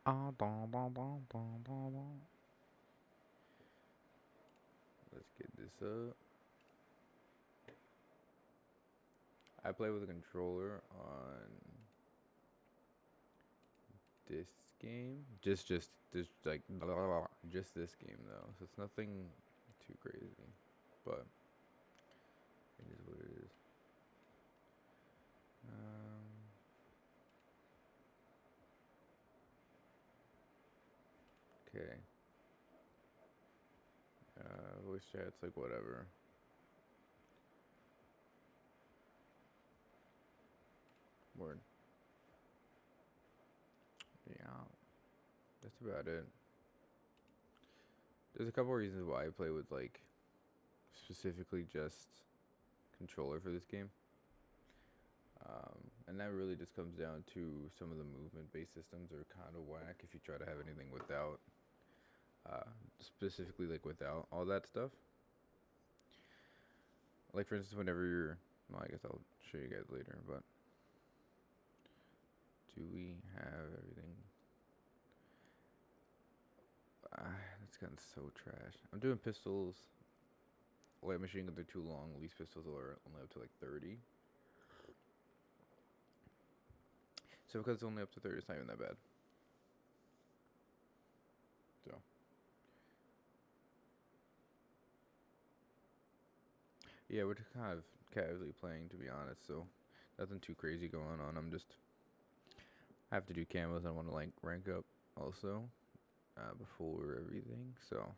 Let's get this up. I play with a controller on this game. Just this like blah, blah, blah, just this game though. So it's nothing too crazy, but it is what it is. Okay. Voice chat's like whatever. Word. Yeah, that's about it. There's a couple reasons why I play with like specifically just controller for this game. And that really just comes down to some of the movement-based systems are kind of whack if you try to have anything without, specifically like without all that stuff. Like for instance, whenever you're, well, I guess I'll show you guys later. But do we have everything? That's gotten so trash. I'm doing pistols. Light machine guns are too long. Least pistols are only up to like 30. So because it's only up to 30, it's not even that bad. So yeah, we're just kind of casually playing, to be honest. So nothing too crazy going on. I have to do camos. I want to like rank up also before everything. So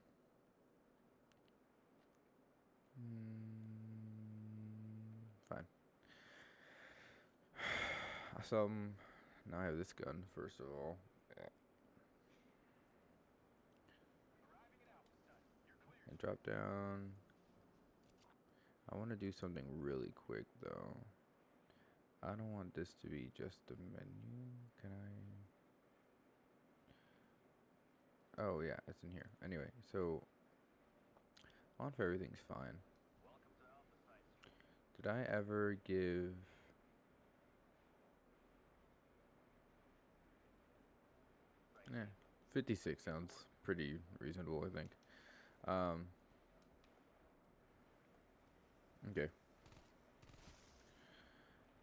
fine. So now I have this gun first of all. And drop down. I want to do something really quick though. I don't want this to be just a menu. Can I? Oh yeah, it's in here. Anyway, so on if everything's fine. Did I ever give? Yeah, 56 sounds pretty reasonable, I think. Um, okay.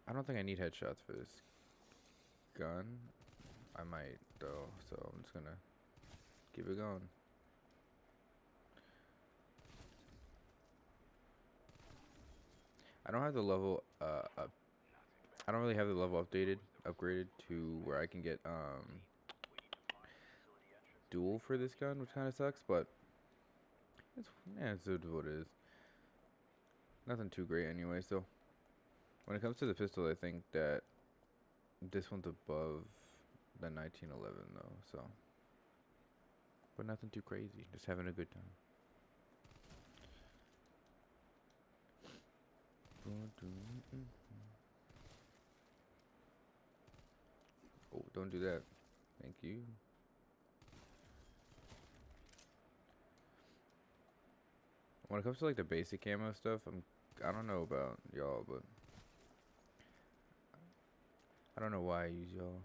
I don't think I need headshots for this gun. I might though, so I'm just gonna keep it going. I don't have the level I don't really have the level upgraded to where I can get dual for this gun, which kind of sucks, but it's yeah, it's what it is. Nothing too great anyway. So when it comes to the pistol, I think that this one's above the 1911 though. So, but nothing too crazy. Just having a good time. Oh, don't do that. Thank you. When it comes to like the basic camo stuff, I don't know about y'all, but I don't know why I use y'all.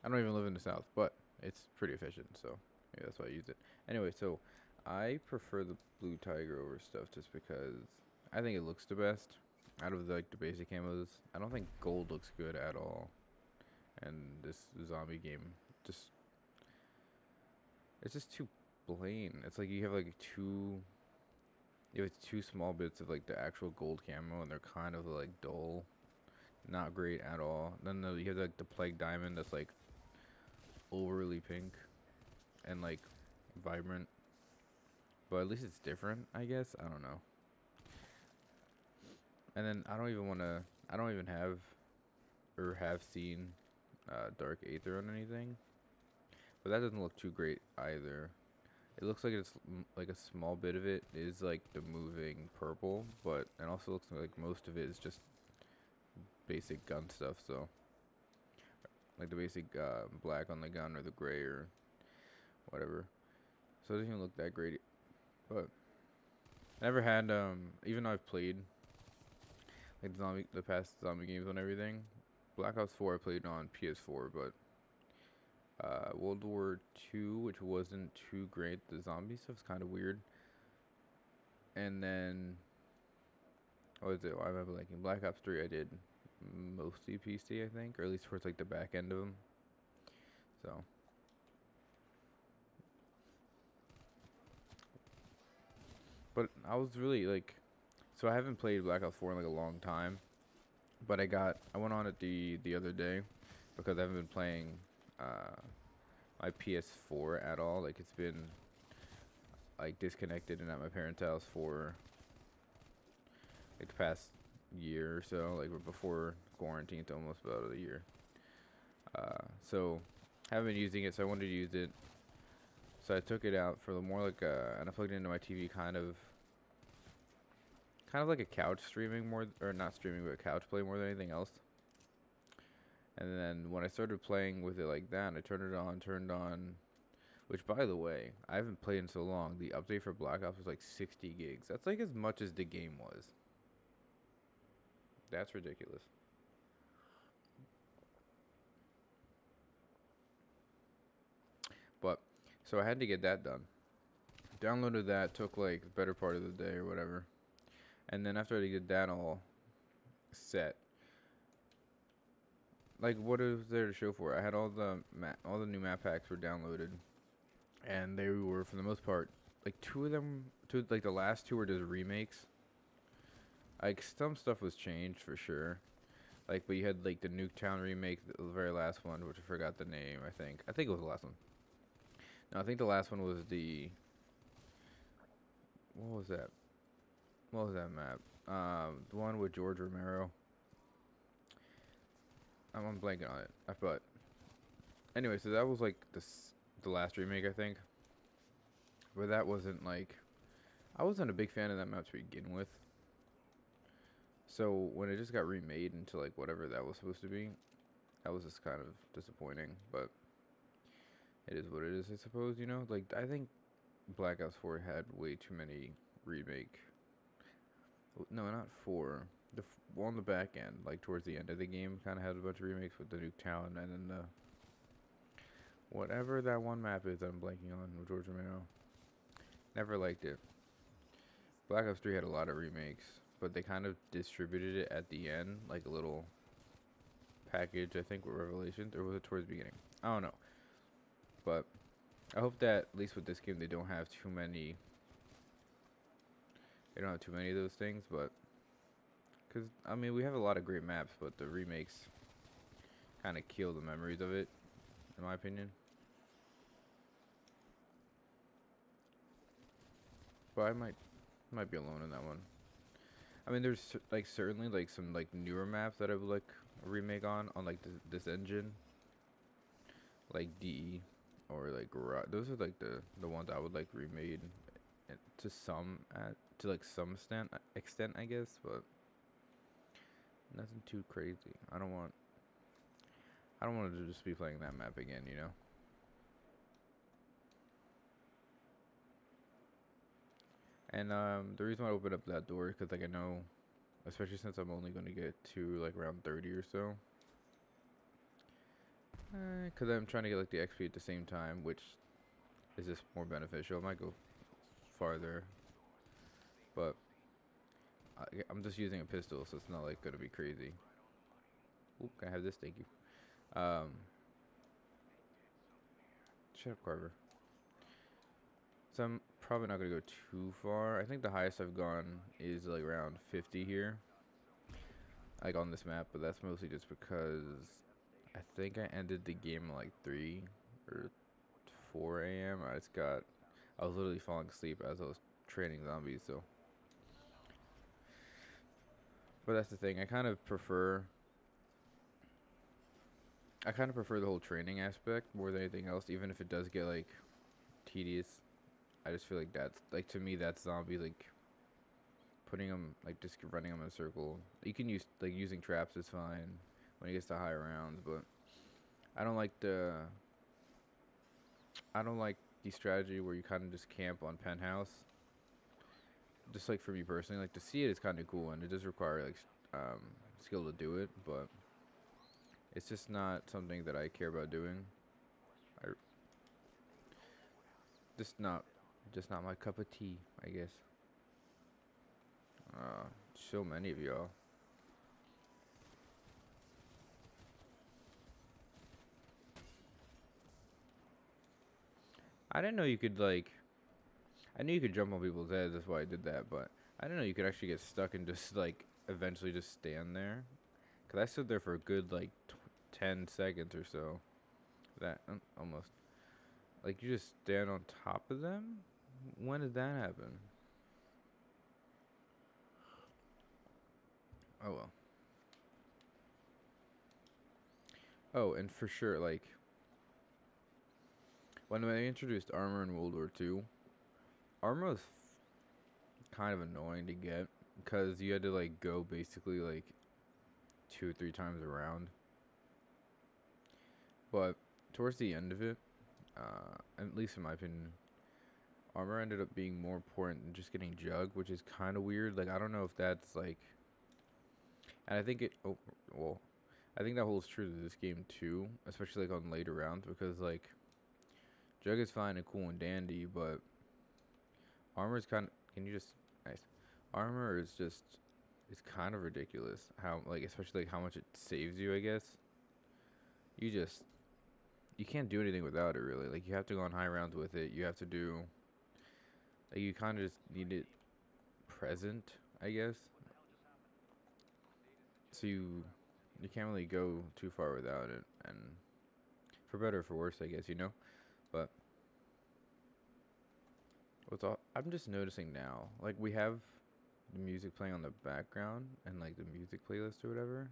I don't even live in the South, but it's pretty efficient, so maybe that's why I use it. Anyway, so I prefer the blue tiger over stuff just because I think it looks the best out of like the basic camos. I don't think gold looks good at all, and this zombie game just it's just too plain. It's like you have like you have two small bits of like the actual gold camo, and they're kind of like dull, not great at all. Then you have like the plague diamond that's like overly pink and like vibrant, but at least it's different, I guess. I don't know. And then I don't even have or have seen Dark Aether on anything, but that doesn't look too great either. It looks like it's like a small bit of it is like the moving purple, but it also looks like most of it is just basic gun stuff. So like the basic black on the gun or the gray or whatever. So it doesn't even look that great. But I never had even though I've played like the past zombie games and everything. Black Ops 4 I played on PS4, but World War II, which wasn't too great. The zombie stuff's kind of weird. And then, what was it? I remember liking Black Ops 3. I did mostly PC, I think, or at least towards like the back end of them. So, but I was really like, so I haven't played Black Ops 4 in like a long time. But I went on it the other day because I haven't been playing uh, my PS4 at all. Like it's been like disconnected and at my parents' house for like the past year or so, like before quarantine. It's almost about a year. So haven't been using it, so I wanted to use it. So I took it out for the more like and I plugged it into my TV, kind of like a couch streaming more, or not streaming, but couch play more than anything else. And then when I started playing with it like that, I turned on, which by the way, I haven't played in so long. The update for Black Ops was like 60 gigs. That's like as much as the game was. That's ridiculous. But, so I had to get that done. Downloaded that, took like the better part of the day or whatever. And then after I get that all set, like what is there to show for it? I had all the new map packs were downloaded, and they were for the most part like two like the last two were just remakes. Like some stuff was changed for sure. Like, but you had like the Nuketown remake, the very last one, which I forgot the name. I think it was the last one. No, I think the last one was what was that? What was that map? The one with George Romero. I'm blanking on it. But anyway, so that was like the last remake, I think. But that wasn't like, I wasn't a big fan of that map to begin with. So when it just got remade into like whatever that was supposed to be, that was just kind of disappointing. But it is what it is, I suppose. You know, like I think Black Ops 4 had way too many remake. No, not 4. One on the back end, like towards the end of the game, kind of had a bunch of remakes with the Nuketown and then the whatever that one map is that I'm blanking on with George Romero. Never liked it. Black Ops 3 had a lot of remakes, but they kind of distributed it at the end, like a little package, I think, with Revelations, or was it towards the beginning? I don't know. But I hope that at least with this game they don't have too many. They don't have too many of those things, but because I mean we have a lot of great maps, but the remakes kind of kill the memories of it, in my opinion. But I might be alone in that one. I mean, there's like certainly like some like newer maps that I would like a remake on like this engine, like DE or like those are like the ones I would like remade to like some extent I guess, but nothing too crazy. I don't want to just be playing that map again, you know. And the reason why I opened up that door is because like I know, especially since I'm only going to get to like around 30 or so. Because I'm trying to get like the XP at the same time, which is just more beneficial. I might go farther, but I'm just using a pistol, so it's not like gonna be crazy. Oop, can I have this? Thank you. Um, Shut up, Carver. So I'm probably not gonna go too far. I think the highest I've gone is like around 50 here, like on this map, but that's mostly just because I think I ended the game at like 3 or 4 a.m. I was literally falling asleep as I was training zombies, so. But that's the thing. I kind of prefer the whole training aspect more than anything else, even if it does get like tedious. I just feel like that's like to me that's zombie like putting them like just running them in a circle. You can use like using traps is fine when it gets to higher rounds, but I don't like the I don't like the strategy where you kind of just camp on penthouse. Just like for me personally, like to see it is kind of cool and it does require like um, skill to do it, but it's just not something that I care about doing. Just not, just not my cup of tea, I guess. Uh, so many of y'all. I didn't know you could like. I knew you could jump on people's heads. That's why I did that. But I didn't know you could actually get stuck and just like eventually just stand there. Cause I stood there for a good like 10 seconds or so. That almost like you just stand on top of them. When did that happen? Oh well. Oh, and for sure, like when they introduced armor in World War II, armor was kind of annoying to get because you had to like go basically like 2 or 3 times around. But towards the end of it, at least in my opinion, armor ended up being more important than just getting jug, which is kind of weird. Like I don't know if that's like, and I think it. Oh well, I think that holds true to this game too, especially like on later rounds because like jug is fine and cool and dandy, but armor is kind of. Can you just nice? Armor is just. It's kind of ridiculous how like especially like how much it saves you. I guess you just you can't do anything without it really. Like you have to go on high rounds with it. You have to do like you kind of just need it present, I guess. So you can't really go too far without it, and for better or for worse, I guess you know. But I'm just noticing now, like we have the music playing on the background and like the music playlist or whatever.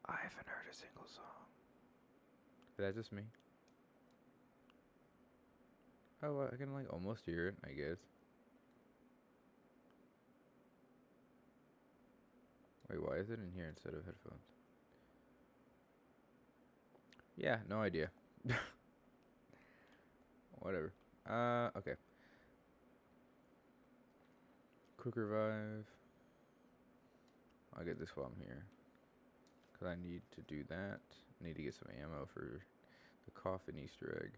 I haven't heard a single song. Is that just me? Oh, well, I can like almost hear it, I guess. Wait, why is it in here instead of headphones? Yeah, no idea. Whatever. Okay. Quick revive. I'll get this while I'm here. Because I need to do that. I need to get some ammo for the coffin Easter egg.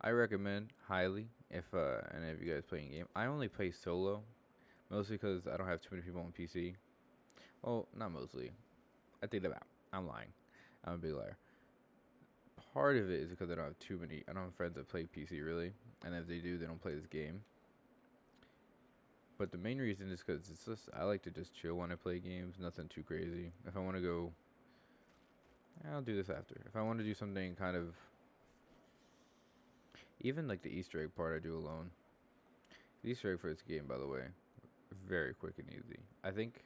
I recommend highly if any of you guys playing a game. I only play solo. Mostly because I don't have too many people on PC. Well, not mostly. I think about. I'm lying. I'm a big liar. Part of it is because I don't have too many. I don't have friends that play PC really. And if they do, they don't play this game. But the main reason is because it's just I like to just chill when I play games. Nothing too crazy. If I want to go, I'll do this after. If I want to do something kind of, even like the Easter egg part, I do alone. The Easter egg for this game, by the way, very quick and easy. I think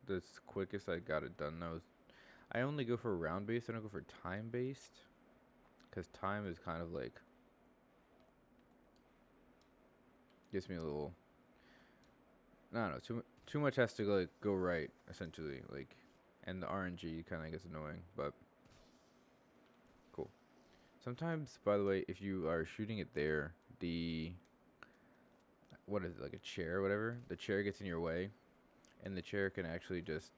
the quickest I got it done though is I only go for round based. I don't go for time based because time is kind of like gives me a little. I don't know. Too much has to like go right essentially. Like, and the RNG kind of gets annoying, but cool. Sometimes, by the way, if you are shooting it there, the what is it like a chair or whatever? The chair gets in your way, and the chair can actually just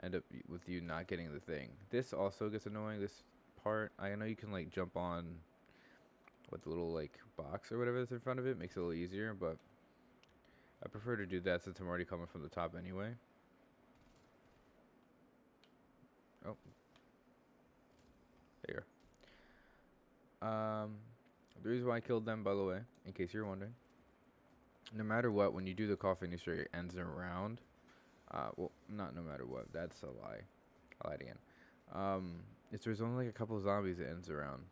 end up with you not getting the thing. This also gets annoying. This part, I know you can like jump on with the little like box or whatever that's in front of it. Makes it a little easier, but I prefer to do that since I'm already coming from the top anyway. Oh, there. The reason why I killed them, by the way, in case you're wondering, no matter what, when you do the coffin Easter egg, it ends in a round. Well, not no matter what. That's a lie. I lied again. If there's only like a couple zombies, it ends around,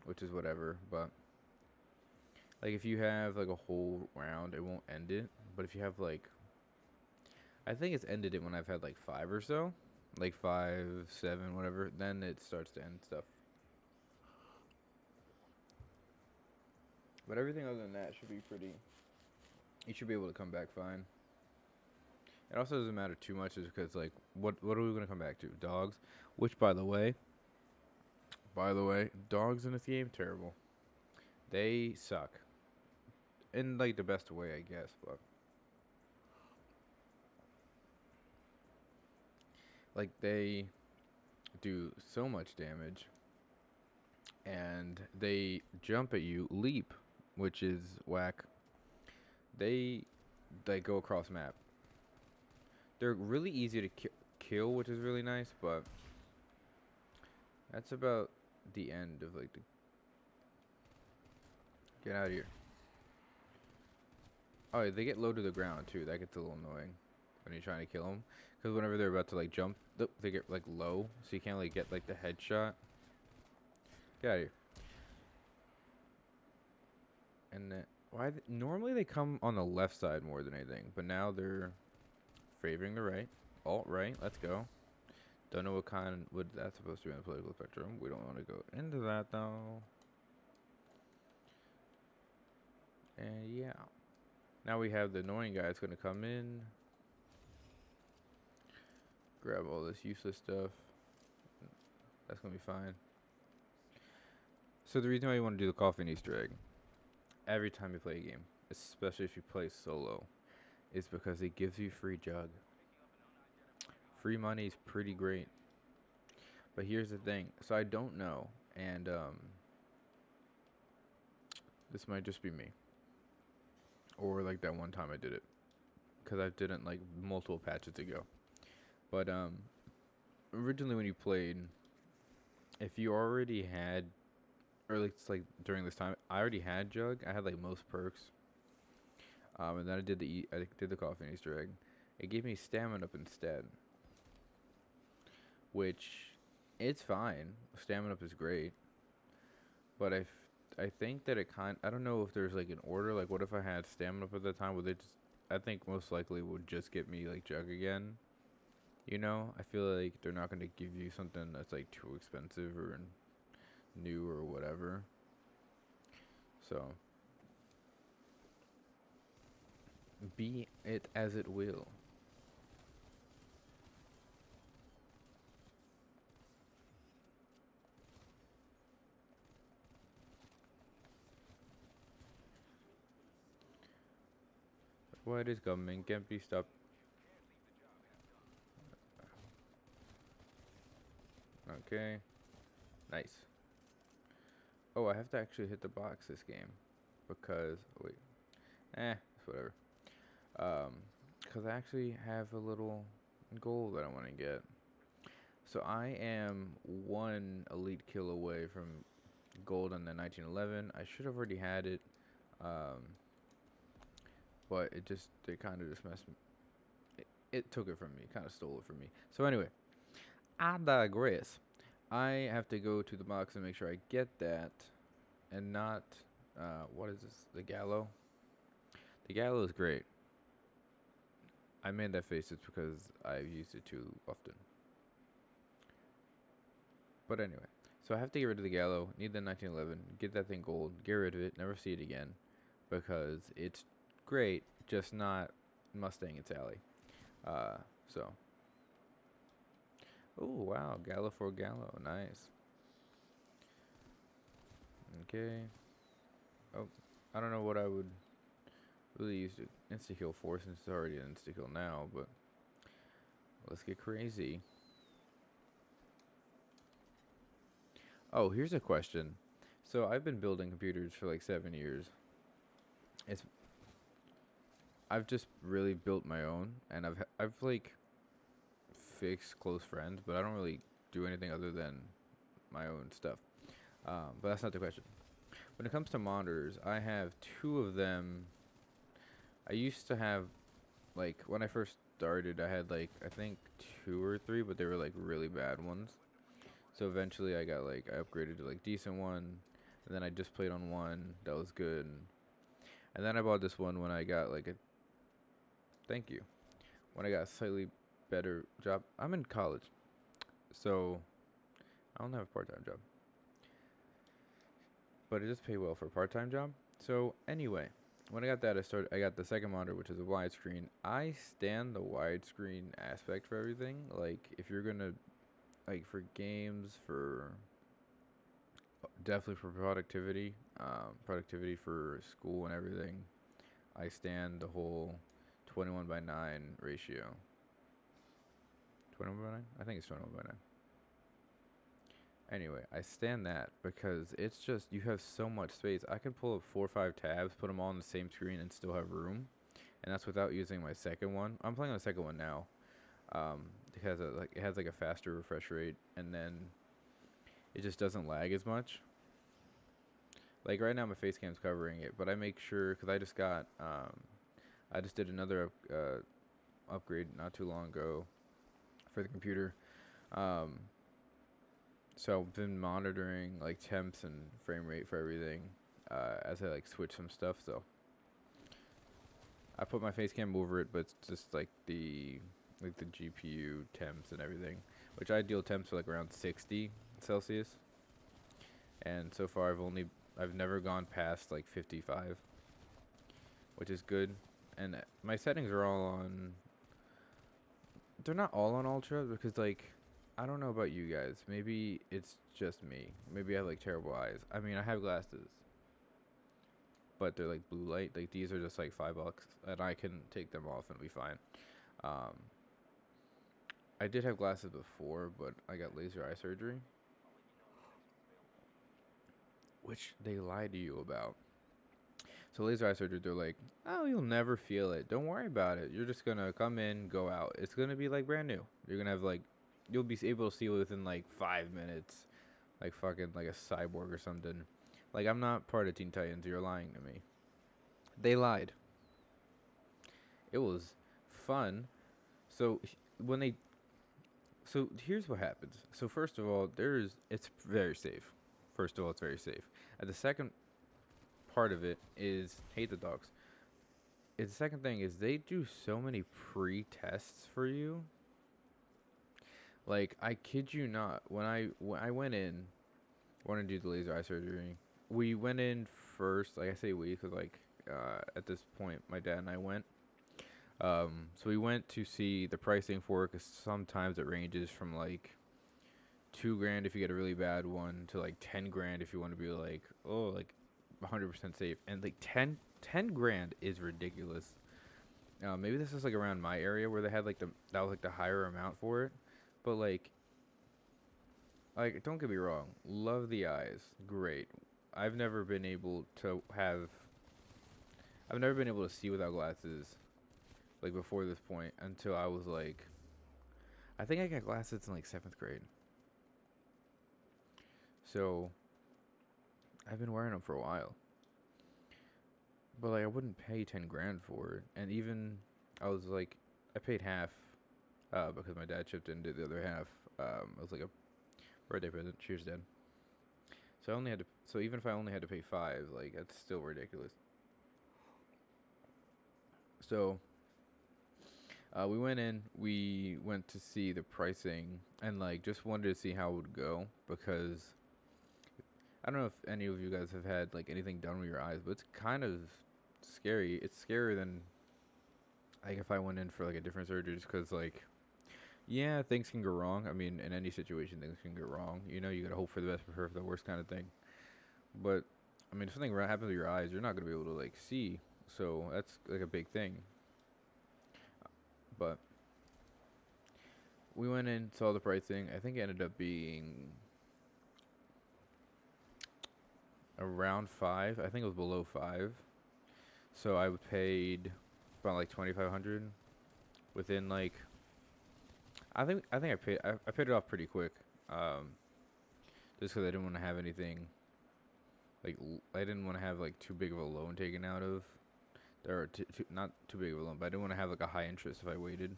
which is whatever. But like if you have like a whole round, it won't end it. But if you have like, I think it's ended it when I've had like 5 or so, like 5, 7, whatever. Then it starts to end stuff. But everything other than that should be pretty. You should be able to come back fine. It also doesn't matter too much, is because like what are we gonna come back to? Dogs, which by the way, dogs in this game terrible. They suck in like the best way, I guess, but like they do so much damage. and they jump at you, leap, which is whack. They go across map. They're really easy to kill, which is really nice, but that's about the end of like the get out of here. Oh, yeah, they get low to the ground too. That gets a little annoying when you're trying to kill them, because whenever they're about to like jump, they get like low, so you can't like get like the headshot. Get out of here. And then normally they come on the left side more than anything, but now they're favoring the right. Alt right. Let's go. Don't know what that's supposed to be on the political spectrum. We don't want to go into that though. And yeah. Now we have the annoying guy that's gonna come in, grab all this useless stuff. That's gonna be fine. So the reason why you want to do the coffin Easter egg every time you play a game, especially if you play solo, is because it gives you free jug. Free money is pretty great. But here's the thing. So I don't know, and this might just be me, or like that one time I did it, because I didn't like multiple patches ago. But originally when you played, if you already had, or like during this time, I already had jug. I had like most perks. And then I did the coffee and Easter egg. It gave me stamina up instead, which it's fine. Stamina up is great, but I think that I don't know if there's like an order. Like, what if I had stamina up at the time? Would it just? I think most likely would just get me like jug again. You know, I feel like they're not gonna give you something that's like too expensive or new or whatever. So be it as it will. What is government can't be stopped. Okay, nice. Oh, I have to actually hit the box this game because wait, it's whatever. Because I actually have a little goal that I want to get. So I am one elite kill away from gold in the 1911. I should have already had it, um, but it kind of just messed me. It took it from me, kind of stole it from me. So anyway, I digress. I have to go to the box and make sure I get that, and not what is this? The gallow. The gallow is great. I made that face just because I've used it too often. But anyway, so I have to get rid of the gallow. Need the 1911. Get that thing gold. Get rid of it. Never see it again, because it's great, just not Mustang and Sally. So. Oh wow, gallow for gallow. Nice. Okay. Oh, I don't know what I would really use to insta kill for, since it's already an insta kill now, but let's get crazy. Oh, here's a question. So I've been building computers for like 7 years. It's I've just really built my own, and I've like fixed close friends, but I don't really do anything other than my own stuff. But that's not the question. When it comes to monitors, I have two of them. I used to have, like, when I first started, I had like I think two or three, but they were like really bad ones. So eventually I upgraded to like decent one, and then I just played on one that was good, and then I bought this one when I got like a thank you when I got a slightly better job. I'm in college, so I don't have a part-time job, but it does pay well for a part-time job. So anyway, when I got that, I got the second monitor, which is a widescreen. I stand the widescreen aspect for everything. Like, if you're gonna, like, for games, for definitely for productivity for school and everything, I stand the whole 21:9 ratio. 21:9? I think it's 21:9. Anyway, I stand that because it's just you have so much space. I can pull up 4 or 5 tabs, put them all on the same screen, and still have room. And that's without using my second one. I'm playing on the second one now. It has like a faster refresh rate, and then it just doesn't lag as much. Like right now, my face cam's covering it, but I make sure because I just did another upgrade not too long ago for the computer. Um, so I've been monitoring like temps and frame rate for everything as I like switch some stuff. So I put my face cam over it, but it's just like the GPU temps and everything, which ideal temps are like around 60 Celsius, and so far I've never gone past like 55, which is good. And my settings are all on. They're not all on ultra because like I don't know about you guys. Maybe it's just me. Maybe I have like terrible eyes. I mean, I have glasses, but they're like blue light. Like these are just like $5, and I can take them off and be fine. Um, I did have glasses before, but I got laser eye surgery, which they lie to you about. So laser eye surgery, they're like, oh, you'll never feel it. Don't worry about it. You're just gonna come in, go out. It's gonna be like brand new. You're gonna have like, you'll be able to see within like 5 minutes, like fucking like a cyborg or something. Like I'm not part of Teen Titans. You're lying to me. They lied. It was fun. So when they, so here's what happens. So first of all, it's very safe. First of all, it's very safe. And the second part of it is hate the dogs. The second thing is they do so many pre-tests for you. Like I kid you not, when I went in, wanted to do the laser eye surgery. We went in first. Like I say we, because like at this point, my dad and I went. So we went to see the pricing for it, because sometimes it ranges from like 2 grand if you get a really bad one to like 10 grand if you want to be like, oh, like 100% safe. And like 10 grand is ridiculous. Maybe this is like around my area where they had like that was like the higher amount for it, but like don't get me wrong, love the eyes, great. I've never been able to have, I've never been able to see without glasses, like before this point until I was like, I think I got glasses in like 7th grade. So I've been wearing them for a while. But like I wouldn't pay 10 grand for it, and even I was like, I paid half, because my dad chipped in did the other half. It was like a birthday present. Cheers, Dad. So I only had to. So even if I only had to pay 5, like that's still ridiculous. So we went in. We went to see the pricing and like just wanted to see how it would go, because I don't know if any of you guys have had like anything done with your eyes, but it's kind of scary. It's scarier than like if I went in for like a different surgery, just because like yeah, things can go wrong. I mean, in any situation, things can go wrong. You know, you gotta hope for the best, prepare for the worst kind of thing. But I mean, if something happens with your eyes, you're not gonna be able to like see. So that's like a big thing. But we went in, saw the pricing. I think it ended up being around 5. I think it was below 5. So I paid about like 2,500 within like. I paid it off pretty quick. Just because I didn't want to have anything like I didn't want to have like too big of a loan taken out of, or not too big of a loan, but I didn't want to have like a high interest if I waited.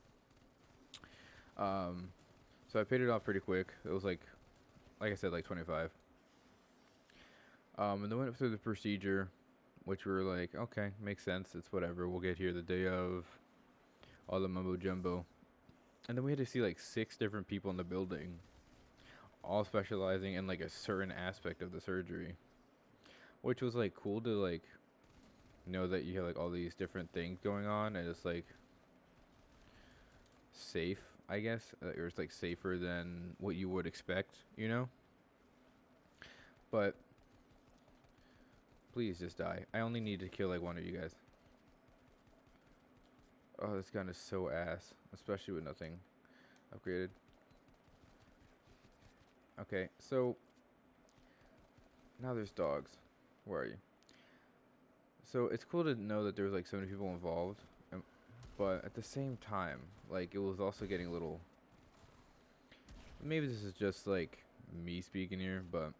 So I paid it off pretty quick. It was like I said, like 25. And then went through the procedure, which we were like, okay, makes sense. It's whatever. We'll get here the day of, all the mumbo jumbo. And then we had to see like 6 different people in the building, all specializing in like a certain aspect of the surgery, which was like cool to like know that you have like all these different things going on, and it's like safe, I guess, or it's like safer than what you would expect, you know. But please just die. I only need to kill like one of you guys. Oh, this gun is so ass, especially with nothing upgraded. Okay, so now there's dogs. Where are you? So it's cool to know that there's like so many people involved, um, but at the same time, like it was also getting a little. Maybe this is just like me speaking here, but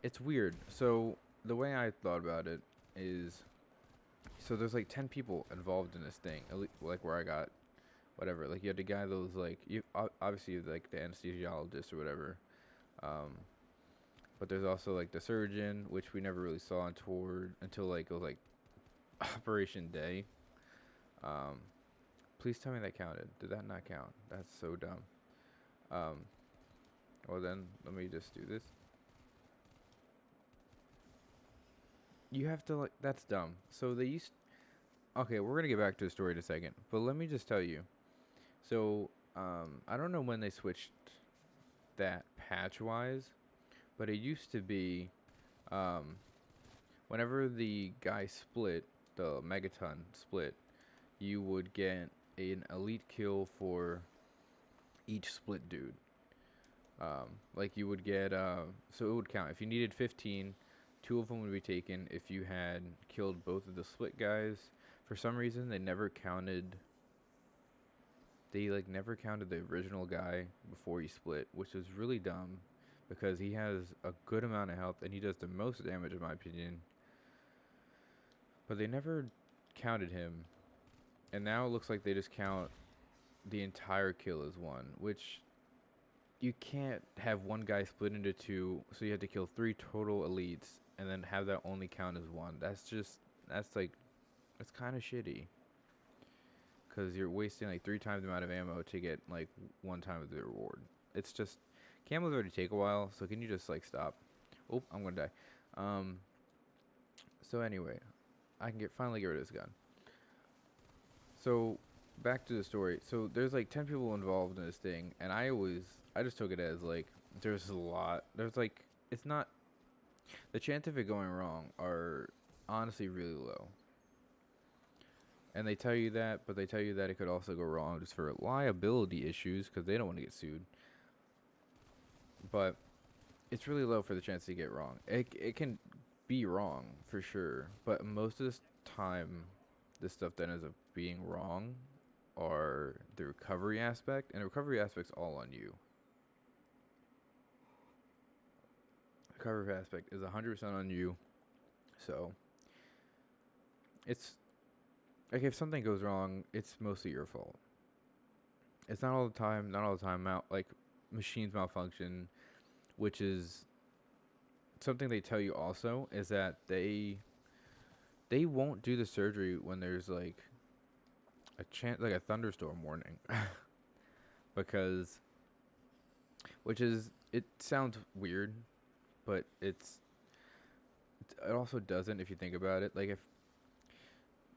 it's weird. So the way I thought about it is, so there's like 10 people involved in this thing, like where I got whatever. Like you had the guy that was like you obviously like the anesthesiologist or whatever, um, but there's also like the surgeon, which we never really saw until like it was like Operation Day. Um, please tell me that counted. Did that not count? That's so dumb. Um, well then, let me just do this. You have to like. That's dumb. So they used. Okay, we're gonna get back to the story in a second, but let me just tell you. So, I don't know when they switched that patch wise, but it used to be, um, whenever the guy split, the Megaton split, you would get an elite kill for each split dude. Like you would get, so it would count. If you needed 15, two of them would be taken. If you had killed both of the split guys, for some reason they never counted. They like never counted the original guy before he split, which was really dumb, because he has a good amount of health and he does the most damage in my opinion. But they never counted him, and now it looks like they just count the entire kill as one, which you can't have one guy split into two, so you have to kill three total elites and then have that only count as one. That's like, that's kind of shitty. Because you're wasting like 3 times the amount of ammo to get like 1 time of the reward. It's just, camos already take a while, so can you just like stop? Oh, I'm gonna die. Um, so anyway, I can finally get rid of this gun. So back to the story. So there's like 10 people involved in this thing, and I just took it as like there's a lot. There's like, it's not, the chance of it going wrong are honestly really low. And they tell you that, but they tell you that it could also go wrong just for liability issues because they don't want to get sued. But it's really low for the chance to get wrong. It can be wrong for sure, but most of this time, the stuff that ends up being wrong are the recovery aspect, and the recovery aspect's all on you. The recovery aspect is 100% on you. So it's like if something goes wrong, it's mostly your fault. It's not all the time. Not all the time. Like machines malfunction, which is something they tell you also is that they won't do the surgery when there's like a chance, like a thunderstorm warning, because which is, it sounds weird, but it also doesn't if you think about it. Like if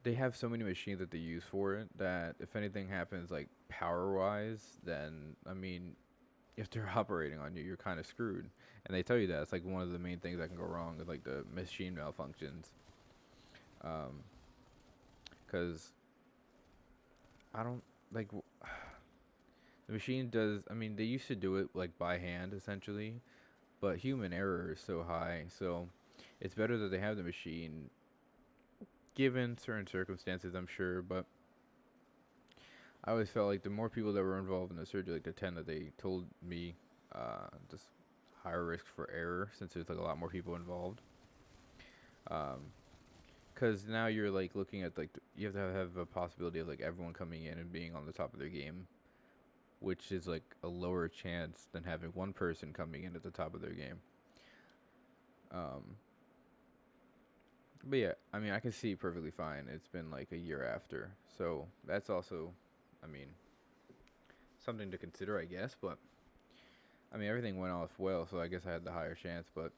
they have so many machines that they use for it, that if anything happens like power wise, then I mean, if they're operating on you, you're kind of screwed. And they tell you that it's like one of the main things that can go wrong with like the machine malfunctions. Because I don't like the machine does. I mean, they used to do it like by hand essentially, but human error is so high, so it's better that they have the machine given certain circumstances, I'm sure. But I always felt like the more people that were involved in the surgery, like the 10 that they told me, just higher risk for error since there's like a lot more people involved. Because now you're like looking at like you have to have a possibility of like everyone coming in and being on the top of their game, which is like a lower chance than having one person coming in at the top of their game. Um, but yeah, I mean, I can see perfectly fine. It's been like a year after, so that's also, I mean, something to consider, I guess. But I mean, everything went off well, so I guess I had the higher chance. But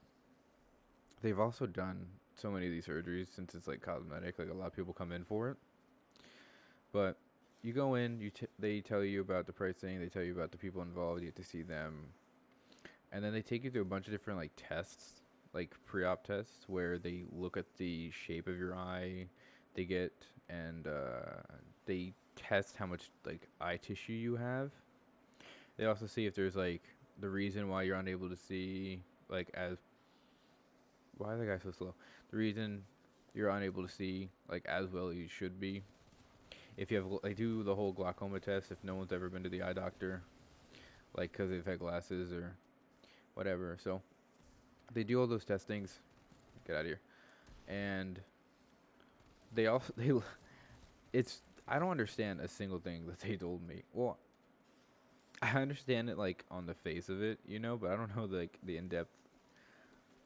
they've also done so many of these surgeries since it's like cosmetic. Like a lot of people come in for it, but you go in, they tell you about the pricing, they tell you about the people involved, you get to see them, and then they take you through a bunch of different like tests, like pre-op tests, where they look at the shape of your eye, they get and they test how much like eye tissue you have. They also see if there's like the reason why you're unable to see like as why are the guy so slow? The reason you're unable to see like as well as you should be. If you have they do the whole glaucoma test if no one's ever been to the eye doctor, like because they've had glasses or whatever. So they do all those testings. Get out of here. And they also they it's I don't understand a single thing that they told me. Well, I understand it like on the face of it, but I don't know like the in-depth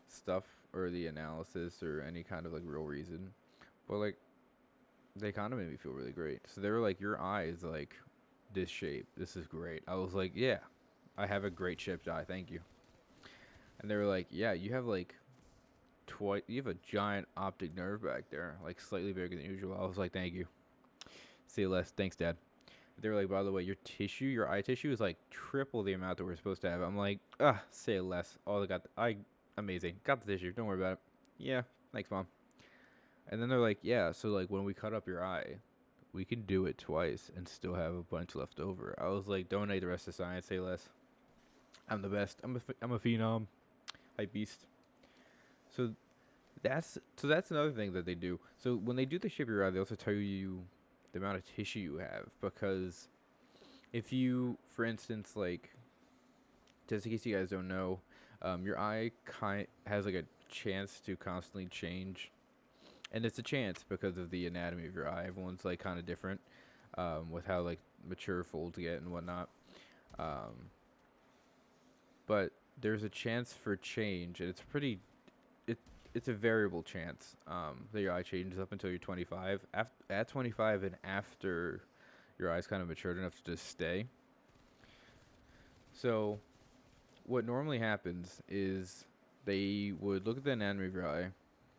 stuff or the analysis or any kind of like real reason. But like they kind of made me feel really great. So they were like, "Your eye is like this shape. This is great." I was like, "Yeah, I have a great shaped eye. Thank you." And they were like, "Yeah, you have like you have a giant optic nerve back there, like slightly bigger than usual." I was like, "Thank you. See you less. Thanks, Dad." They were like, "By the way, your eye tissue is like triple the amount that we're supposed to have." I'm like, say less. Oh, amazing. Got the tissue. Don't worry about it. Yeah, thanks, Mom. And then they're like, "Yeah, so like when we cut up your eye, we can do it twice and still have a bunch left over." I was like, "Donate the rest to science. Say less. I'm the best. I'm a phenom. Hype beast." So that's another thing that they do. So when they do the shape of your eye, they also tell you the amount of tissue you have because if you, for instance, like just in case you guys don't know, your eye has like a chance to constantly change, and it's a chance because of the anatomy of your eye. Everyone's like kind of different with how like mature folds get and whatnot. Um, but there's a chance for change, and it's a variable chance that your eye changes up until you're 25. At 25 and after your eye's kind of matured enough to just stay. So what normally happens is they would look at the anatomy of your eye,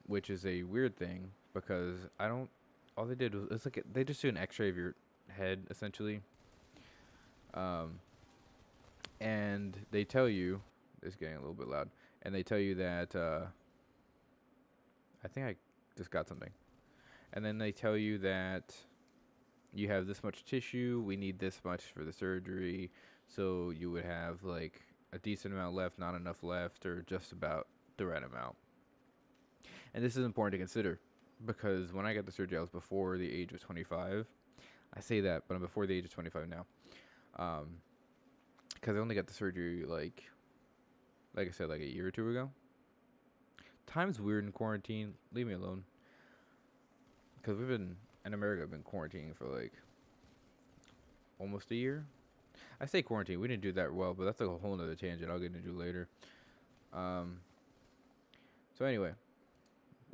which is a weird thing because all they did was it's like they just do an X-ray of your head essentially, um, and they tell you it's getting a little bit loud, and they tell you that I think I just got something, and then they tell you that you have this much tissue, we need this much for the surgery, so you would have like a decent amount left, not enough left, or just about the right amount. And this is important to consider because when I got the surgery, I was before the age of 25. I say that, but I'm before the age of 25 now. Because I only got the surgery like I said, like a year or two ago. Time's weird in quarantine. Leave me alone. Because we've been in America, been quarantining for like almost a year. I say quarantine. We didn't do that well, but that's like a whole nother tangent I'll get into later. So anyway,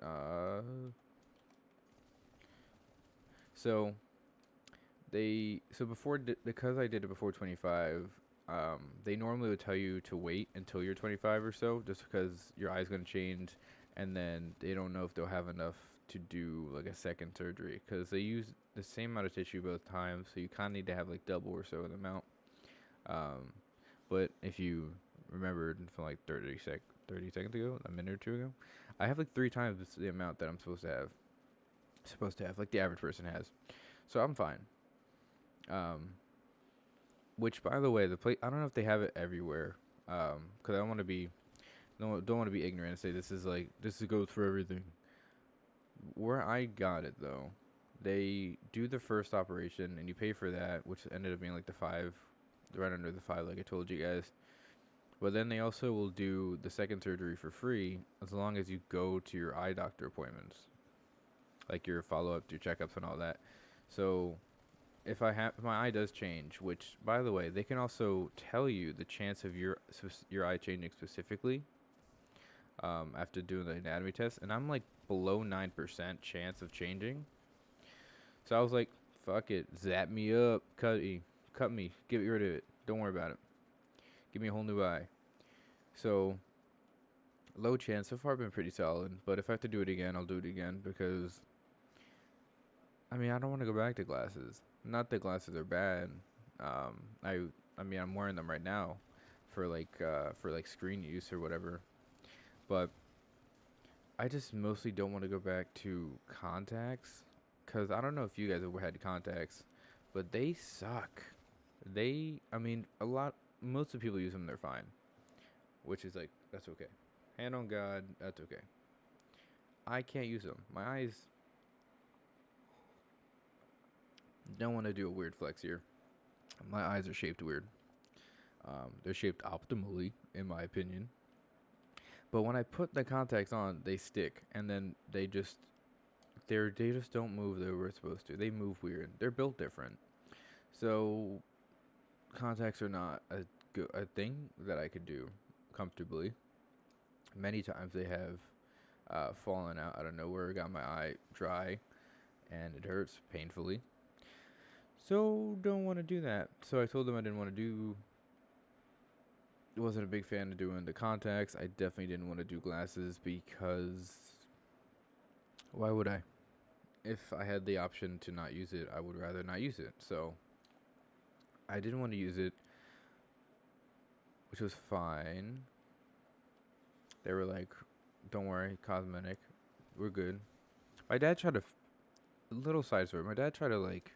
uh, so because I did it before 25, they normally would tell you to wait until you're 25 or so, just because your eye's gonna change, and then they don't know if they'll have enough to do like a second surgery, because they use the same amount of tissue both times, so you kind of need to have like double or so the amount. But if you remembered from like 30 seconds ago, a minute or two ago, I have like 3 times the amount that I'm supposed to have. Like the average person has. So I'm fine. Which, by the way, I don't know if they have it everywhere. Because I don't want to be don't want to be ignorant and say this is goes for everything. Where I got it though, they do the first operation and you pay for that, which ended up being like right under the 5, like I told you guys. But then they also will do the second surgery for free as long as you go to your eye doctor appointments, like your follow-up, your checkups, and all that. So if my eye does change, which by the way, they can also tell you the chance of your eye changing specifically after doing the anatomy test, and I'm like below 9% chance of changing. So I was like, fuck it, zap me up, cut me, get rid of it. Don't worry about it. Give me a whole new eye. So low chance. So far, been pretty solid. But if I have to do it again, I'll do it again because I don't want to go back to glasses. Not that glasses are bad. I'm wearing them right now for like screen use or whatever. But I just mostly don't want to go back to contacts because I don't know if you guys ever had contacts, but they suck. A lot. most of the people use them, they're fine, which is like, that's okay. Hand on God, that's okay. I can't use them. My eyes don't want to do a weird flex here. My eyes are shaped weird. They're shaped optimally, in my opinion. But when I put the contacts on, they stick, and then they just don't move the way we're supposed to. They move weird. They're built different. So contacts are not a thing that I could do comfortably. Many times they have fallen out of nowhere, got my eye dry, and it hurts painfully. So don't want to do that. So I told them I didn't want to do. Wasn't a big fan of doing the contacts. I definitely didn't want to do glasses because why would I? If I had the option to not use it, I would rather not use it. So I didn't want to use it, which was fine. They were like, "Don't worry, cosmetic, we're good." My dad tried to, little side story. My dad tried to like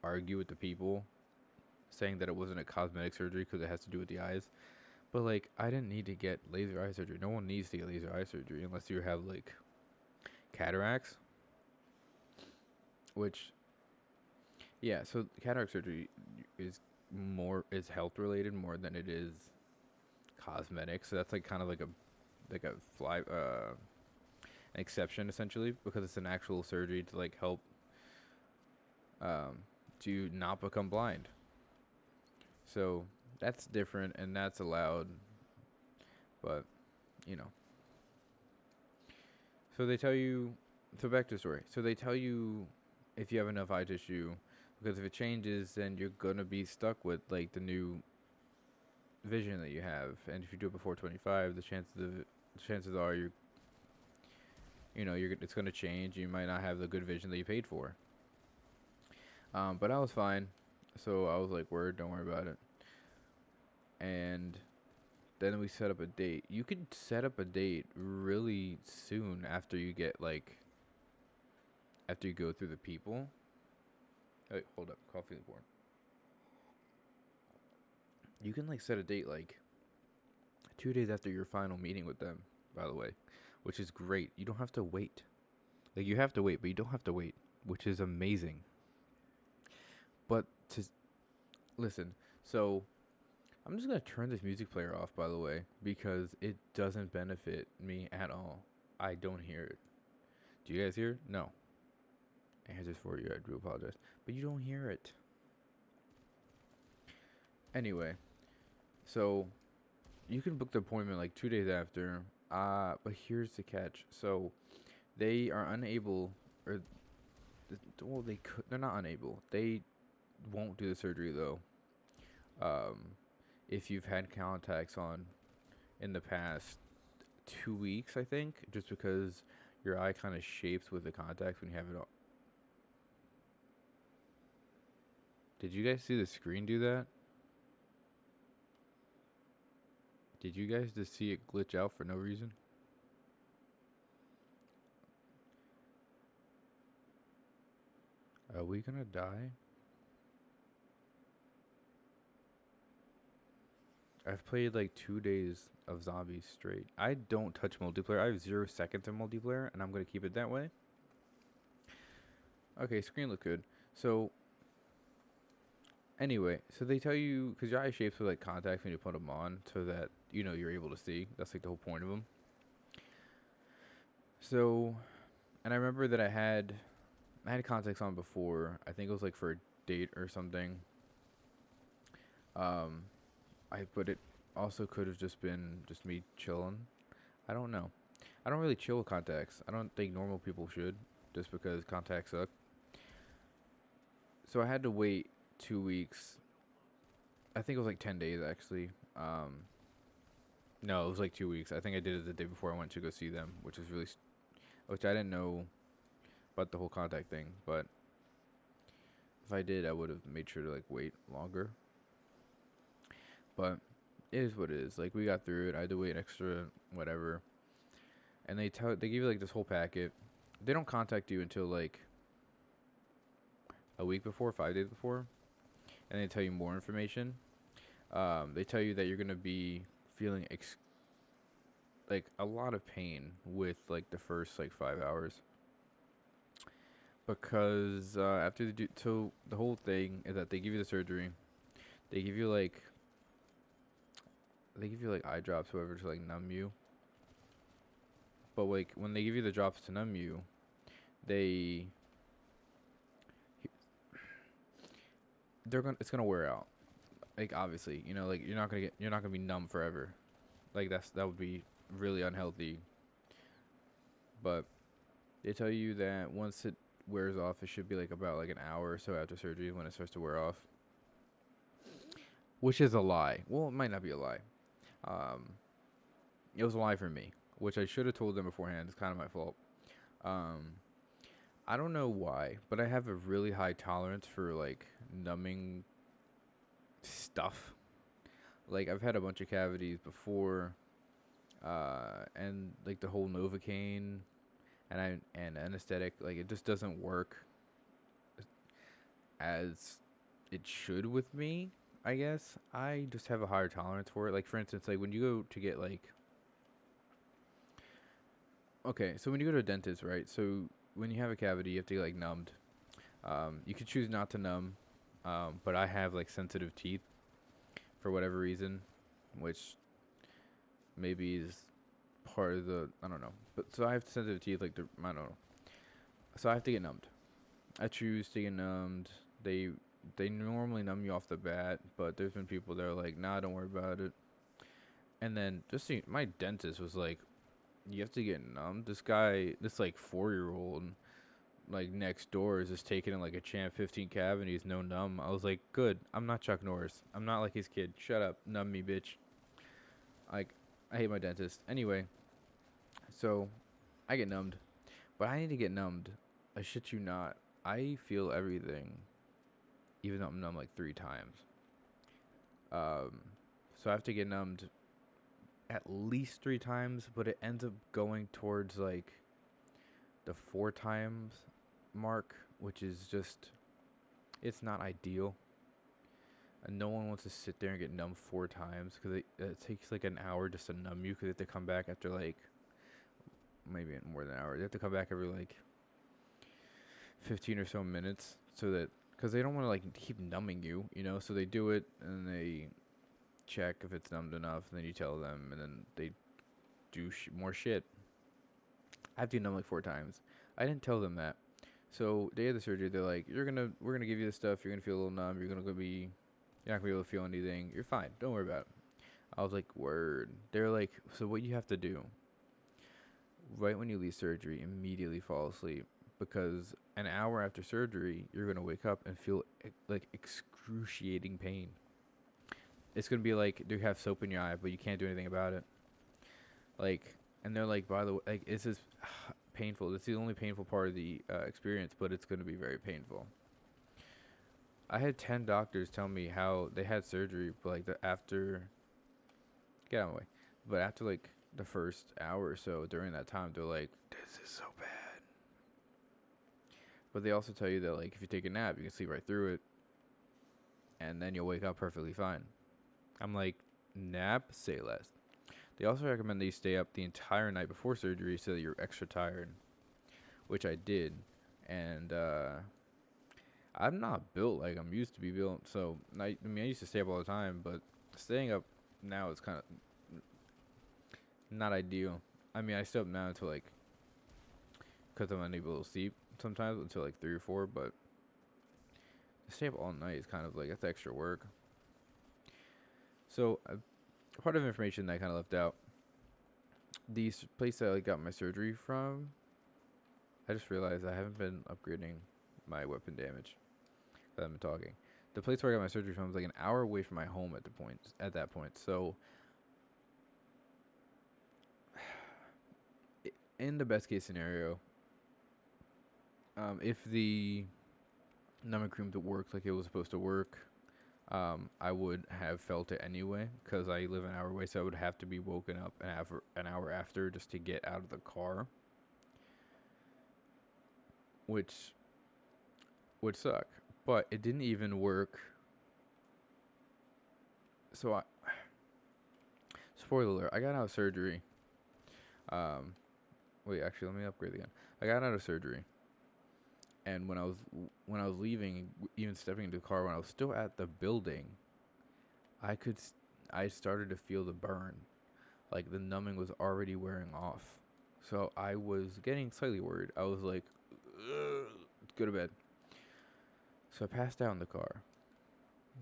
argue with the people, saying that it wasn't a cosmetic surgery because it has to do with the eyes. But like, I didn't need to get laser eye surgery. No one needs to get laser eye surgery unless you have like cataracts. Which, yeah. So cataract surgery is health related more than it is cosmetic. So that's like kind of like a an exception essentially, because it's an actual surgery to like help to not become blind. So that's different and that's allowed, but you know. So they tell you. So back to the story. So they tell you if you have enough eye tissue, because if it changes, then you're gonna be stuck with like the new vision that you have, and if you do it before 25, the chances are it's gonna change. You might not have the good vision that you paid for. But I was fine, so I was like, "Word, don't worry about it." And then we set up a date. You could set up a date really soon after you get like after you go through the people. Hey, hold up, coffee is born. You can like set a date like 2 days after your final meeting with them. By the way, which is great. You don't have to wait. Like you have to wait, but you don't have to wait, which is amazing. But to listen, so I'm just gonna turn this music player off, by the way, because it doesn't benefit me at all. I don't hear it. Do you guys hear it? No. Answers for you. I do apologize, but you don't hear it. Anyway, so you can book the appointment like 2 days after. But here's the catch. So they are unable, or well, they could. They're not unable. They won't do the surgery though. If you've had contacts on in the past 2 weeks, I think, just because your eye kind of shapes with the contacts when you have it on. Did you guys see the screen do that? Did you guys just see it glitch out for no reason? Are we gonna die? I've played like 2 days of zombies straight. I don't touch multiplayer. I have 0 seconds in multiplayer, and I'm gonna keep it that way. Okay, screen look good. So anyway, so they tell you because your eye shapes with like contacts when you put them on, so that you're able to see. That's like the whole point of them. So, and I remember that I had contacts on before. I think it was like for a date or something. Um, but it also could have just been just me chilling. I don't know. I don't really chill with contacts. I don't think normal people should, just because contacts suck. So I had to wait 2 weeks. I think it was like 10 days actually. No, it was like 2 weeks. I think I did it the day before I went to go see them, which I didn't know about the whole contact thing. But if I did, I would have made sure to like wait longer. But it is what it is. Like we got through it. I had to wait extra, whatever. And they give you like this whole packet. They don't contact you until like a week before, 5 days before, and they tell you more information. They tell you that you're gonna be feeling like a lot of pain with like the first like 5 hours because after they do so the whole thing is that they give you the surgery. They give you like eye drops, whatever, to like numb you. But like when they give you the drops to numb you, they it's gonna wear out. Like obviously, like you're not gonna be numb forever. Like that would be really unhealthy. But they tell you that once it wears off, it should be like about like an hour or so after surgery when it starts to wear off, which is a lie. Well, it might not be a lie. Um, it was a lie for me, which I should have told them beforehand. It's kind of my fault. Um, I don't know why, but I have a really high tolerance for like numbing stuff. Like I've had a bunch of cavities before, and like the whole Novocaine and anesthetic, like it just doesn't work as it should with me. I guess I just have a higher tolerance for it. Like for instance, like when you go to get like, okay, so when you go to a dentist, right? So when you have a cavity, you have to get like numbed. You could choose not to numb, but I have like sensitive teeth for whatever reason, which maybe is part of the, I don't know. But so I have sensitive teeth, like I don't know. So I have to get numbed. I choose to get numbed. They normally numb you off the bat, but there's been people that are like, nah, don't worry about it. And then just see, my dentist was like, you have to get numbed. This guy, this like 4-year-old, like next door is just taking in like a champ 15 cavities, no numb. I was like, good. I'm not Chuck Norris. I'm not like his kid. Shut up, numb me, bitch. Like, I hate my dentist. Anyway, so I get numbed, but I need to get numbed. I shit you not. I feel everything, even though I'm numb like 3 times. Um, so I have to get numbed at least 3 times, but it ends up going towards like the 4 times mark, which is just, it's not ideal. And no one wants to sit there and get numb 4 times because it takes like an hour just to numb you because they have to come back after like maybe more than an hour. They have to come back every like 15 or so minutes so that because they don't want to like keep numbing you, So they do it and they check if it's numbed enough, and then you tell them, and then they do more shit. I have to numb like 4 times. I didn't tell them that. So day of the surgery, they're like, we're gonna give you this stuff. You're gonna feel a little numb. You're not gonna be able to feel anything. You're fine. Don't worry about it. I was like, word. They're like, so what you have to do, right when you leave surgery, immediately fall asleep because an hour after surgery, you're gonna wake up and feel like excruciating pain. It's gonna be like, do you have soap in your eye, but you can't do anything about it. Like, and they're like, by the way, like, this is painful. It's the only painful part of the experience, but it's gonna be very painful. I had 10 doctors tell me how they had surgery, but like get out of my way. But after like the first hour or so during that time, they're like, this is so bad. But they also tell you that like if you take a nap, you can sleep right through it, and then you'll wake up perfectly fine. I'm like, nap, say less. They also recommend that you stay up the entire night before surgery so that you're extra tired, which I did. And I'm not built like I'm used to be built. So, I used to stay up all the time, but staying up now is kind of not ideal. I stay up now until like, because I'm unable to sleep sometimes until like 3 or 4, but to stay up all night is kind of like, that's extra work. So, part of information that I kind of left out, the place that I got my surgery from, I just realized I haven't been upgrading my weapon damage that I've been talking. The place where I got my surgery from was like an hour away from my home at that point. So in the best case scenario, if the numbing cream worked like it was supposed to work, I would have felt it anyway because I live an hour away, so I would have to be woken up an hour after just to get out of the car, which would suck. But it didn't even work So I spoiler alert, I got out of surgery. Um, wait, actually, let me upgrade again. I got out of surgery, and when I was leaving, even stepping into the car, when I was still at the building, I could s- I started to feel the burn, like the numbing was already wearing off. So I was getting slightly worried. I was like, "Ugh, go to bed." So I passed out in the car.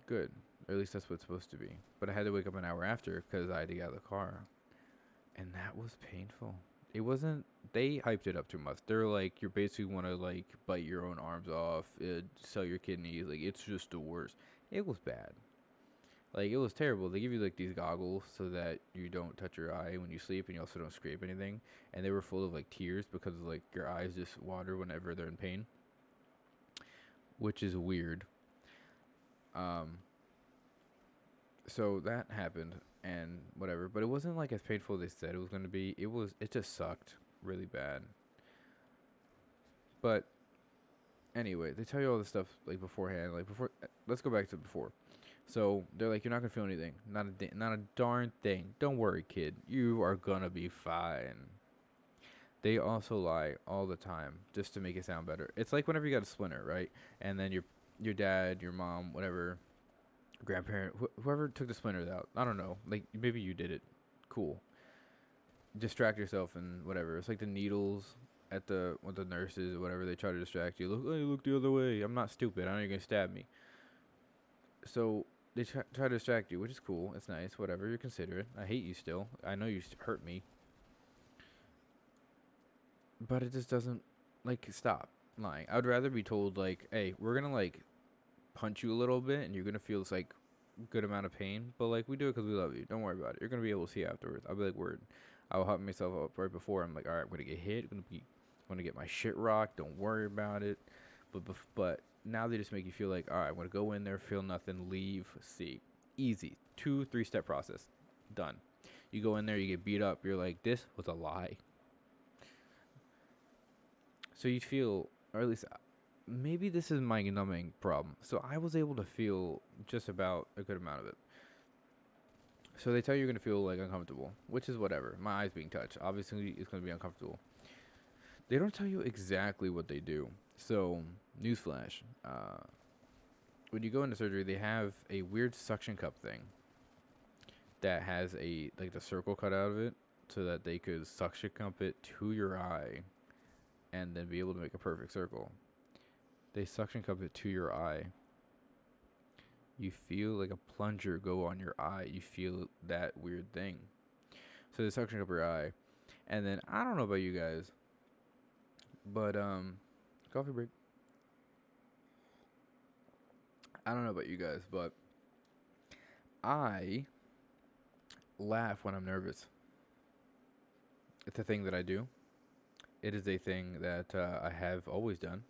Good, or at least that's what it's supposed to be. But I had to wake up an hour after because I had to get out of the car, and that was painful. It wasn't. They hyped it up too much. They're like, you're basically want to like bite your own arms off, sell your kidneys. Like it's just the worst. It was bad. Like it was terrible. They give you like these goggles so that you don't touch your eye when you sleep, and you also don't scrape anything. And they were full of like tears because like your eyes just water whenever they're in pain, which is weird. Um, so that happened and whatever, but it wasn't like as painful as they said it was going to be. It just sucked really bad. But anyway, they tell you all this stuff like beforehand, like before. Let's go back to before. So they're like, you're not gonna feel anything, not a darn thing. Don't worry, kid, you are gonna be fine. They also lie all the time just to make it sound better. It's like whenever you got a splinter, right? And then your dad, your mom, whatever, grandparent, whoever took the splinters out. I don't know. Like maybe you did it. Cool. Distract yourself and whatever. It's like the needles at the with the nurses or whatever. They try to distract you. Look, hey, look the other way. I'm not stupid. I know you're gonna stab me. So they try to distract you, which is cool. It's nice. Whatever. You're considerate. I hate you still. I know you hurt me, but it just doesn't like stop lying. I'd rather be told like, hey, we're gonna like punch you a little bit and you're gonna feel this like good amount of pain, but like we do it because we love you. Don't worry about it. You're gonna be able to see afterwards. I'll be like, word. I'll hype myself up right before. I'm like, all right, I'm gonna get hit. I'm gonna get my shit rocked. Don't worry about it. But now they just make you feel like, all right, I'm gonna go in there, feel nothing, leave, see, easy, 2-3 step process, done. You go in there, you get beat up. You're like, this was a lie. So you feel, or at least maybe this is my numbing problem. So I was able to feel just about a good amount of it. So they tell you you're gonna feel like uncomfortable, which is whatever. My eyes being touched, obviously, it's gonna be uncomfortable. They don't tell you exactly what they do. So, newsflash: when you go into surgery, they have a weird suction cup thing that has a like the circle cut out of it, so that they could suction cup it to your eye, and then be able to make a perfect circle. They suction cup it to your eye. You feel like a plunger go on your eye. You feel that weird thing. So they suction cup your eye, and then I don't know about you guys, but coffee break. I don't know about you guys, but I laugh when I'm nervous. It's a thing that I do. It is a thing that I have always done,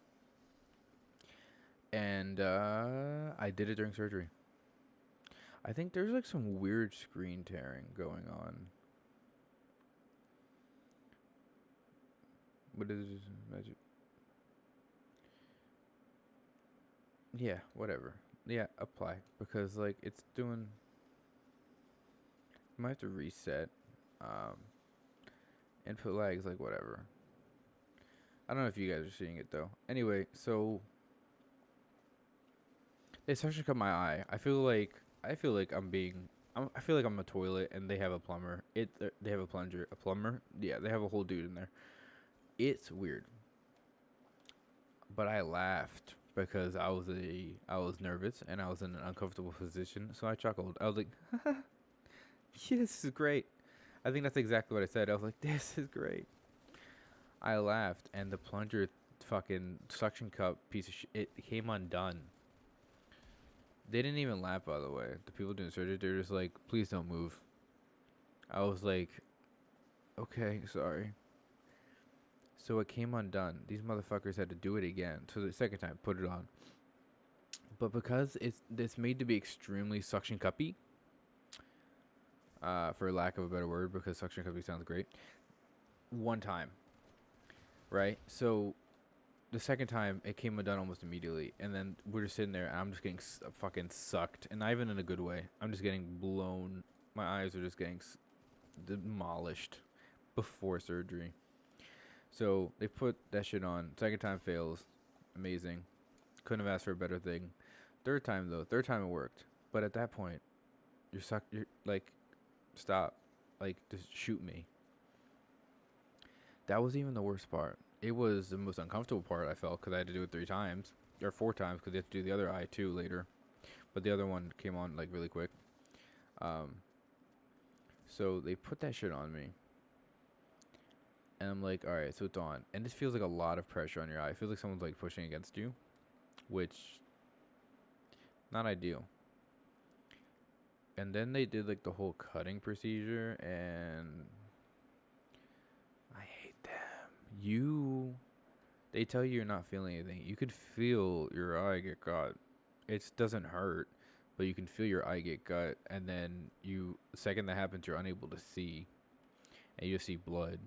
and I did it during surgery. I think there's like some weird screen tearing going on. What is magic? Yeah, whatever. Yeah, apply because like it's doing. I might have to reset. Um, input lags like whatever. I don't know if you guys are seeing it though. Anyway, so they suction cut my eye. I feel like I feel like I'm a toilet and they have a plumber. They have a plunger, a plumber. Yeah, they have a whole dude in there. It's weird, but I laughed because I was nervous and I was in an uncomfortable position. So I chuckled. I was like, yeah, "This is great." I think that's exactly what I said. I was like, "This is great." I laughed, and the plunger, fucking suction cup piece of shit, it came undone. They didn't even laugh, by the way. The people doing surgery, they're just like, "Please don't move." I was like, "Okay, sorry." So it came undone. These motherfuckers had to do it again. So the second time, put it on. But because it's made to be extremely suction cuppy, for lack of a better word, because suction cuppy sounds great. One time, right? So the second time it came undone almost immediately, and then we're just sitting there, and I'm just getting fucking sucked, and not even in a good way. I'm just getting blown. My eyes are just getting demolished before surgery. So they put that shit on. Second time fails. Amazing. Couldn't have asked for a better thing. Third time though. Third time it worked. But at that point, you're suck. You're like, stop. Like, just shoot me. That was even the worst part. It was the most uncomfortable part I felt because I had to do it 3 times or 4 times because they have to do the other eye too later. But the other one came on like really quick. Um, so they put that shit on me. And I'm like, all right, so it's on. And this feels like a lot of pressure on your eye. It feels like someone's like pushing against you, which not ideal. And then they did like the whole cutting procedure, and I hate them. They tell you you're not feeling anything. You could feel your eye get cut. It doesn't hurt, but you can feel your eye get cut, and then the second that happens, you're unable to see, and you just see blood.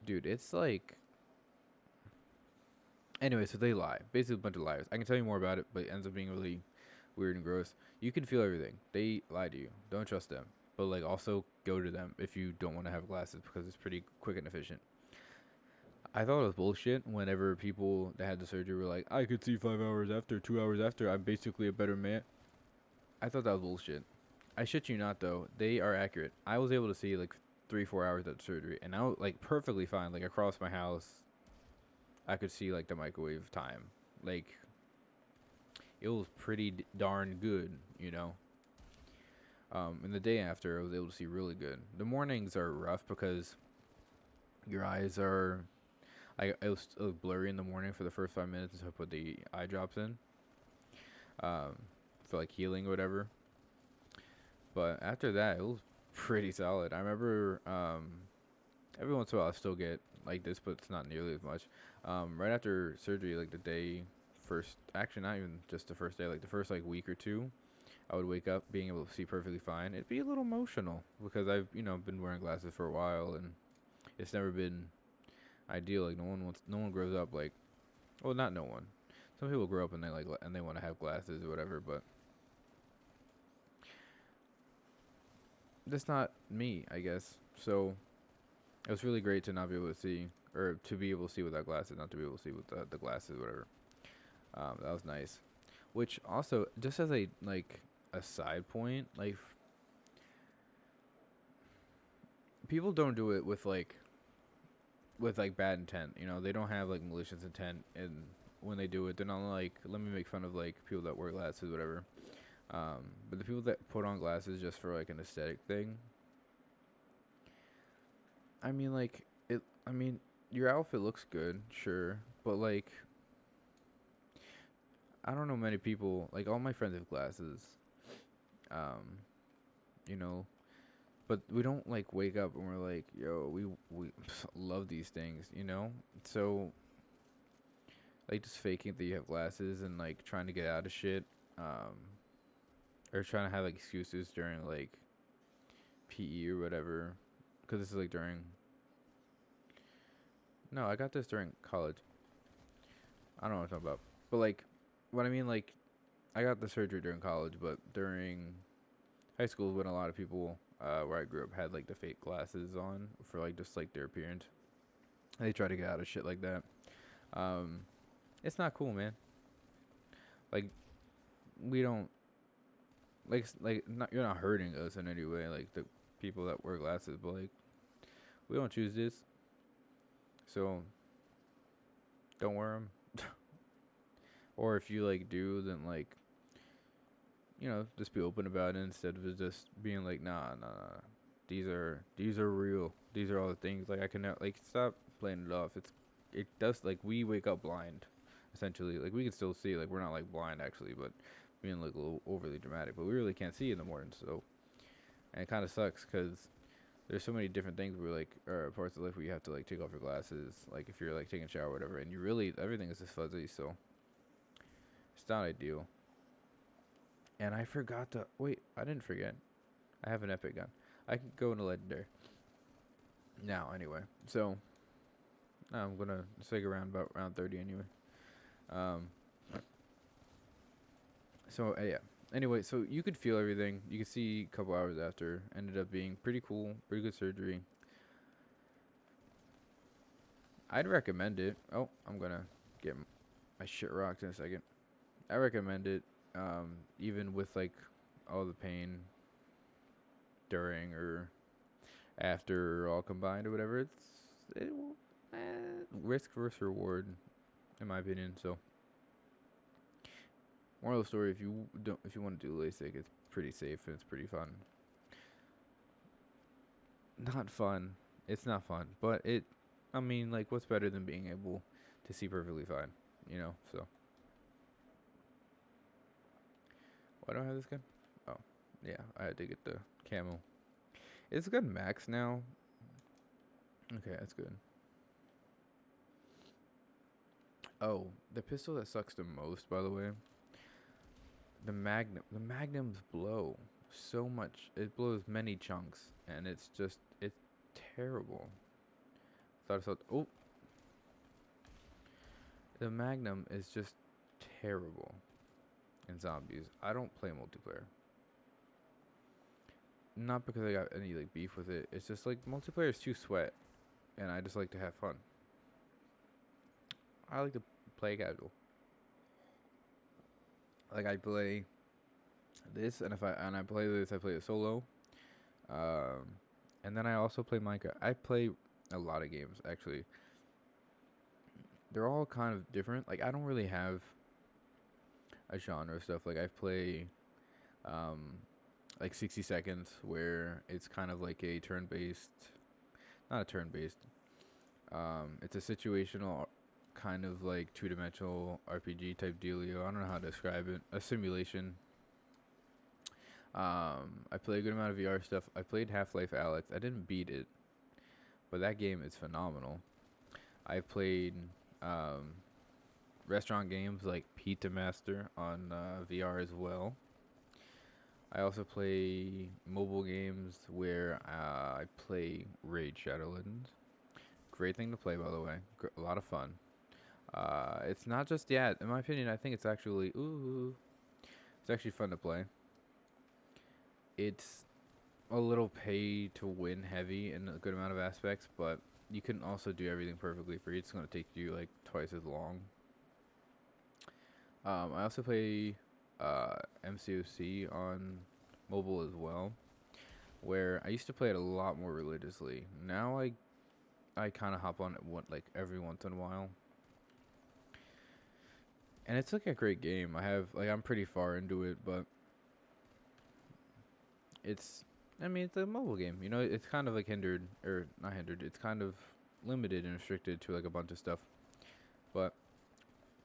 Dude, it's like... Anyway, so they lie. Basically a bunch of liars. I can tell you more about it, but it ends up being really weird and gross. You can feel everything. They lie to you. Don't trust them. But, like, also go to them if you don't want to have glasses because it's pretty quick and efficient. I thought it was bullshit whenever people that had the surgery were like, I could see 5 hours after, 2 hours after. I'm basically a better man. I thought that was bullshit. I shit you not, though. They are accurate. I was able to see, like, 3-4 hours after surgery. And I was, like, perfectly fine. Like, across my house, I could see like the microwave time. Like, it was pretty darn good, you know. And the day after, I was able to see really good. The mornings are rough because your eyes are... it was blurry in the morning for the first 5 minutes until I put the eye drops in. For like healing or whatever. But after that, it was pretty solid. I remember every once in a while I still get like this, but it's not nearly as much. Right after surgery, like the day first, actually not even just the first day, like the first like week or two, I would wake up being able to see perfectly fine. It'd be a little emotional because I've been wearing glasses for a while, and it's never been ideal. Like no one grows up like, well, not no one. Some people grow up and they want to have glasses or whatever, but that's not me, I guess. So it was really great to not be able to see, or to be able to see without glasses, not to be able to see with the glasses, whatever. That was nice. Which also, just as a side point, like people don't do it with bad intent. You know, they don't have like malicious intent, and when they do it, they're not like, let me make fun of like people that wear glasses, whatever. But the people that put on glasses just for like an aesthetic thing, I mean, like it. I mean, your outfit looks good, sure, but like, I don't know many people. Like all my friends have glasses, um, you know, but we don't like wake up and we're like, yo, we love these things, you know. So like just faking that you have glasses and like trying to get out of shit, or trying to have like excuses during like PE or whatever, because this is like during... No, I got this during college. I don't know what I'm talking about. But like, what I mean, like, I got the surgery during college, but during high school is when a lot of people where I grew up had like the fake glasses on for like just like their appearance. And they try to get out of shit like that. It's not cool, man. Like, we don't not, you're not hurting us in any way, like the people that wear glasses, but like we don't choose this, so don't wear them. Or if you like do, then like, just be open about it instead of just being like, nah. These are real. These are all the things. Like I can like stop playing it off. It does, like, we wake up blind, essentially. Like we can still see. Like we're not like blind actually, but being like a little overly dramatic. But we really can't see in the morning. So, and it kind of sucks because there's so many different things where like, or parts of life where you have to like take off your glasses. Like if you're like taking a shower or whatever, and you really, everything is just fuzzy. So it's not ideal. And I forgot to... Wait, I didn't forget. I have an epic gun. I could go into legendary. Now, anyway. So, No, I'm gonna stick around about round 30 anyway. Um, yeah. Anyway, so you could feel everything. You could see a couple hours after. Ended up being pretty cool, pretty good surgery. I'd recommend it. Oh, I'm gonna get my shit rocked in a second. I recommend it, even with like all the pain during or after all combined or whatever. It, risk versus reward, in my opinion. So, moral of the story: if you want to do LASIK, it's pretty safe and it's pretty fun. Not fun. It's not fun, but it. I mean, like, what's better than being able to see perfectly fine? You know. So, why do I have this gun? Oh, yeah, I had to get the camo. It's gun max now. Okay, that's good. Oh, the pistol that sucks the most, by the way, the Magnum. The Magnums blow so much. It blows many chunks, and it's terrible. Thought I saw. Oh, the Magnum is just terrible in zombies. I don't play multiplayer. Not because I got any like beef with it. It's just like multiplayer is too sweat, and I just like to have fun. I like to play casual. Like I play this, and I play this, I play it solo. Um, and then I also play Minecraft. I play a lot of games actually. They're all kind of different. Like I don't really have a genre of stuff. Like I play, um, like 60 seconds, where it's kind of like a turn-based, not a turn-based. It's a situational, kind of like two-dimensional RPG type dealio. I don't know how to describe it. A simulation. I play a good amount of VR stuff. I played Half-Life Alyx. I didn't beat it, but that game is phenomenal. I've played um, restaurant games like Pizza Master on VR as well. I also play mobile games where I play Raid Shadow Legends. Great thing to play, by the way. A lot of fun. It's not just yet. In my opinion, I think it's actually it's actually fun to play. It's a little pay to win heavy in a good amount of aspects, but you can also do everything perfectly free. It's gonna take you like twice as long. I also play MCOC on mobile as well, where I used to play it a lot more religiously. Now I kind of hop on it like every once in a while, and it's like a great game. I'm pretty far into it, but it's I mean it's a mobile game. You know, it's kind of like hindered or not hindered. It's kind of limited and restricted to like a bunch of stuff, but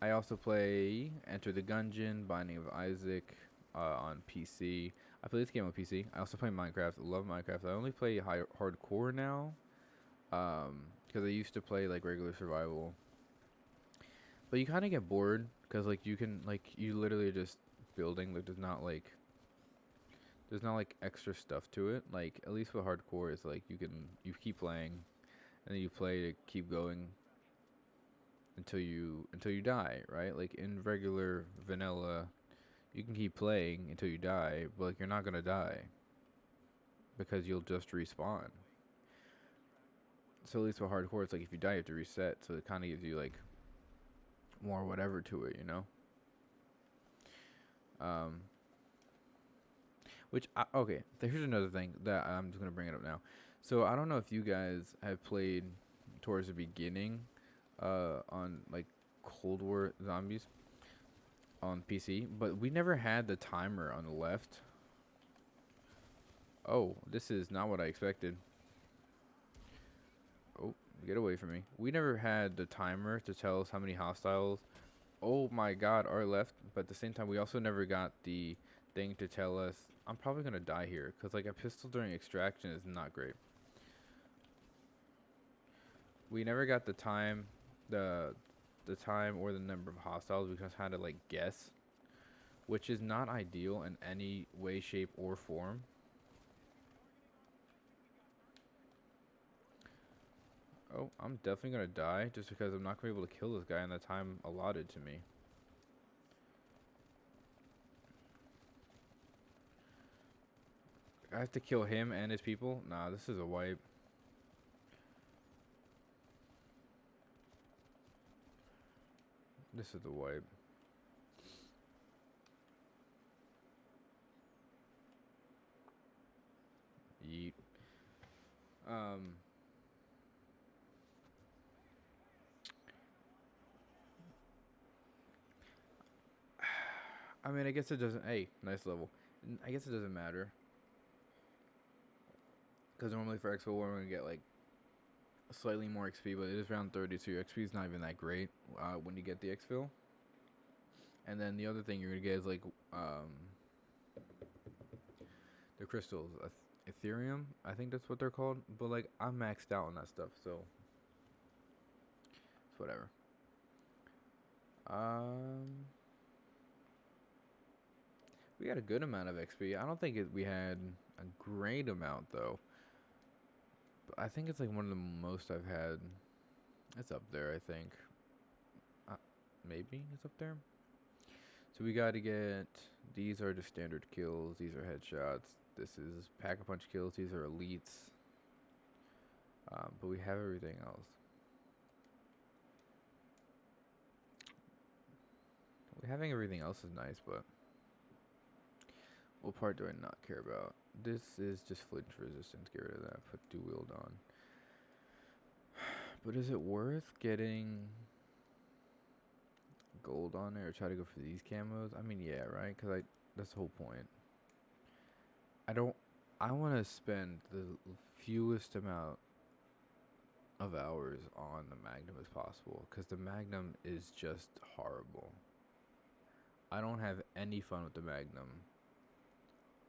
I also play Enter the Gungeon, Binding of Isaac on PC. I play this game on PC. I also play Minecraft. I love Minecraft. I only play hardcore now because I used to play like regular survival. But you kind of get bored because like you can like you literally just building. Like there's not like extra stuff to it. Like at least with hardcore, it's like you keep playing and then you play to keep going until you die, right? Like in regular vanilla, you can keep playing until you die, but like you're not gonna die because you'll just respawn. So at least with hardcore, it's like if you die, you have to reset. So it kind of gives you like more whatever to it, you know. Um, okay, here's another thing that I'm just gonna bring it up now. So I don't know if you guys have played towards the beginning, on like Cold War zombies on PC, but we never had the timer on the left. Oh, this is not what I expected. Oh, get away from me. We never had the timer to tell us how many hostiles. Oh my god, are left. But at the same time, we also never got the thing to tell us. I'm probably going to die here because like a pistol during extraction is not great. We never got the time, the time or the number of hostiles. We just had to like guess, which is not ideal in any way, shape, or form. Oh, Oh, I'm definitely gonna die just because I'm not gonna be able to kill this guy in the time allotted to me. I have to kill him and his people? Nah, this is a wipe. This is the wipe. Yeet. I mean, I guess it doesn't. Hey, nice level. I guess it doesn't matter. Because normally for Expo 1, we're going to get like slightly more XP, but it is round 30, so your XP is not even that great when you get the exfil. And then the other thing you're going to get is like the crystals. Ethereum, I think that's what they're called. But like, I'm maxed out on that stuff, so it's whatever. We had a good amount of XP. I don't think we had a great amount though. But I think it's like one of the most I've had. It's up there, I think. Maybe it's up there. So we got to get. These are the standard kills. These are headshots. This is pack-a-punch kills. These are elites. But we have everything else. Having everything else is nice, but what part do I not care about? This is just flinch resistance. Get rid of that. Put dual-wield on. But is it worth getting gold on there or try to go for these camos? I mean, yeah, right? Because that's the whole point. I want to spend the fewest amount of hours on the Magnum as possible, because the Magnum is just horrible. I don't have any fun with the Magnum.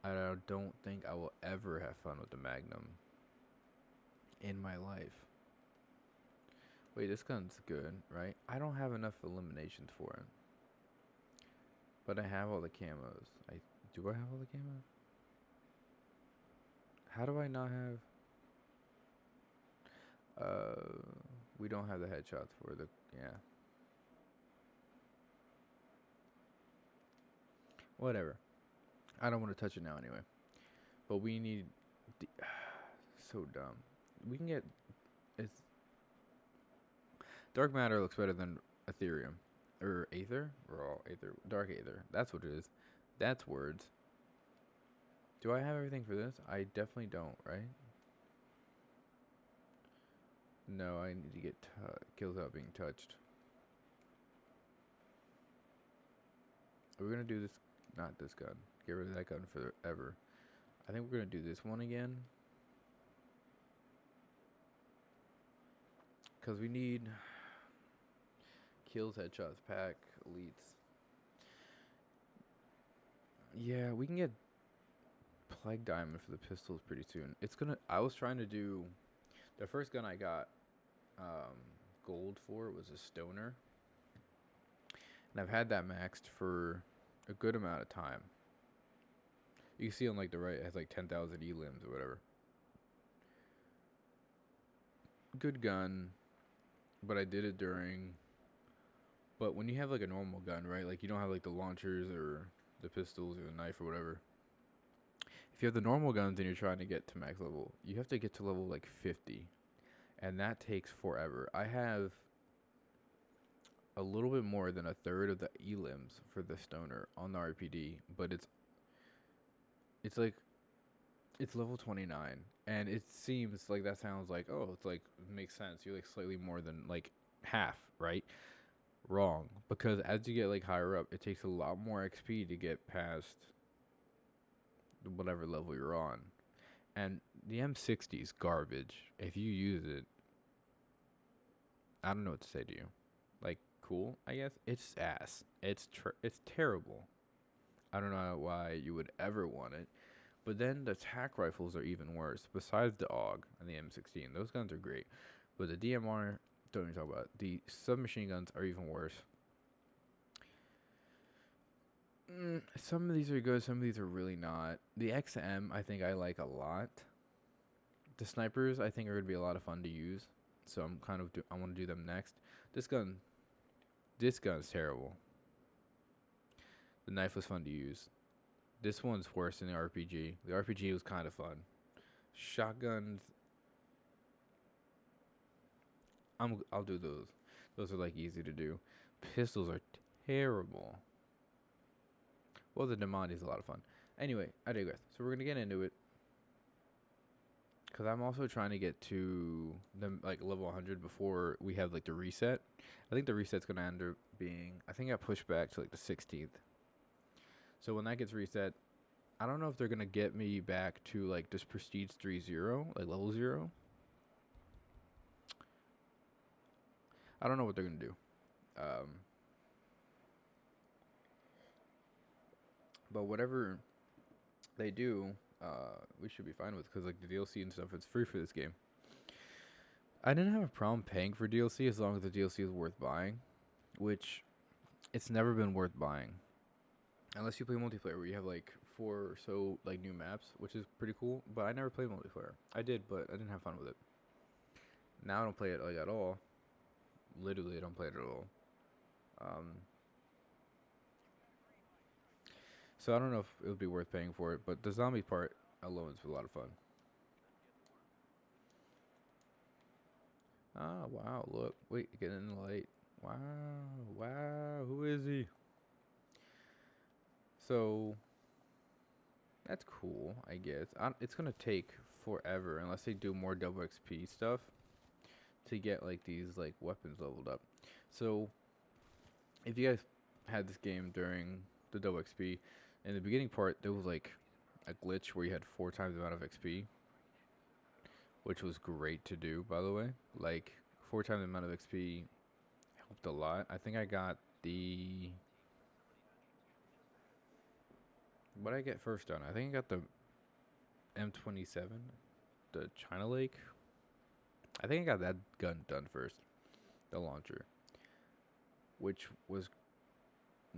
I don't think I will ever have fun with the Magnum in my life. Wait, this gun's good, right? I don't have enough eliminations for it. But I have all the camos. Do I have all the camos? How do I not have... we don't have the headshots for the... Yeah. Whatever. I don't want to touch it now anyway. But we need... so dumb. We can get... It's... Dark matter looks better than Ethereum. Or Aether? Raw Aether. Dark Aether. That's what it is. That's words. Do I have everything for this? I definitely don't, right? No, I need to get kills without being touched. We're going to do this... Not this gun. Get rid of that gun forever. I think we're going to do this one again. Because we need... Kills, headshots, pack, elites. Yeah, we can get Plague Diamond for the pistols pretty soon. I was trying to do... The first gun I got gold for was a stoner. And I've had that maxed for a good amount of time. You can see on like the right, it has like 10,000 elims or whatever. Good gun, but I did it during... But when you have like a normal gun, right? Like you don't have like the launchers or the pistols or the knife or whatever. If you have the normal guns and you're trying to get to max level, you have to get to level like 50. And that takes forever. I have a little bit more than a third of the elims for the stoner on the RPD, but it's like it's level 29, and it seems like that sounds like, oh, it's like, it makes sense. You're like slightly more than like half, right? Wrong, because as you get like higher up, it takes a lot more XP to get past whatever level you're on. And the M60 is garbage. If you use it, I don't know what to say to you. Like, cool, I guess. It's ass. It's terrible. I don't know why you would ever want it. But then the attack rifles are even worse. Besides the AUG and the M16, those guns are great. But the DMR, don't even talk about it. The submachine guns are even worse. Some of these are good, some of these are really not. The XM, I think I like a lot. The snipers, I think, are going to be a lot of fun to use. So I'm kind of I want to do them next. This gun, this gun's terrible. The knife was fun to use. This one's worse than the RPG. The RPG was kind of fun. Shotguns, I'll do those. Those are like easy to do. Pistols are terrible. Well, the Demande is a lot of fun. Anyway, I digress. So we're gonna get into it. Cause I'm also trying to get to the like level 100 before we have like the reset. I think the reset's gonna end up being. I think I pushed back to like the 16th. So when that gets reset, I don't know if they're gonna get me back to like this Prestige 3-0, like level 0. I don't know what they're gonna do. But whatever they do, we should be fine with, because like the DLC and stuff, it's free for this game. I didn't have a problem paying for DLC as long as the DLC is worth buying, which it's never been worth buying unless you play multiplayer, where you have like 4 or so like new maps, which is pretty cool. But I never played multiplayer. I did, but I didn't have fun with it. Now I don't play it like at all. Literally, I don't play it at all. So I don't know if it would be worth paying for it, but the zombie part alone is a lot of fun. Ah, wow, look. Wait, getting in the light. Wow, wow, who is he? So, that's cool, I guess. It's gonna take forever, unless they do more double XP stuff, to get, like, these, like, weapons leveled up. So, if you guys had this game during the double XP, in the beginning part, there was, like, a glitch where you had 4 times the amount of XP, which was great to do, by the way. Like, 4 times the amount of XP helped a lot. I think I got the... What did I get first done? I think I got the M27, the China Lake. I think I got that gun done first, the launcher, which was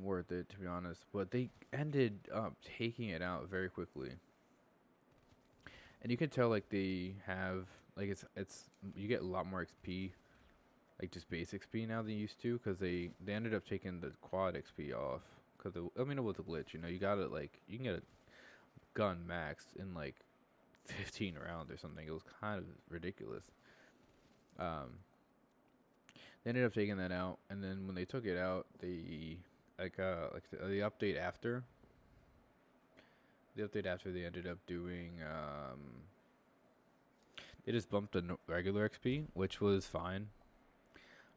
worth it, to be honest. But they ended up taking it out very quickly. And you can tell, like, they have, like, it's you get a lot more XP, like, just base XP now than you used to, because they ended up taking the quad XP off, because, I mean, it was a glitch, you know, you got it, like, you can get a gun maxed in, like, 15 rounds or something. It was kind of ridiculous. They ended up taking that out, and then when they took it out, they, the update after, they ended up doing, they just bumped the regular XP, which was fine.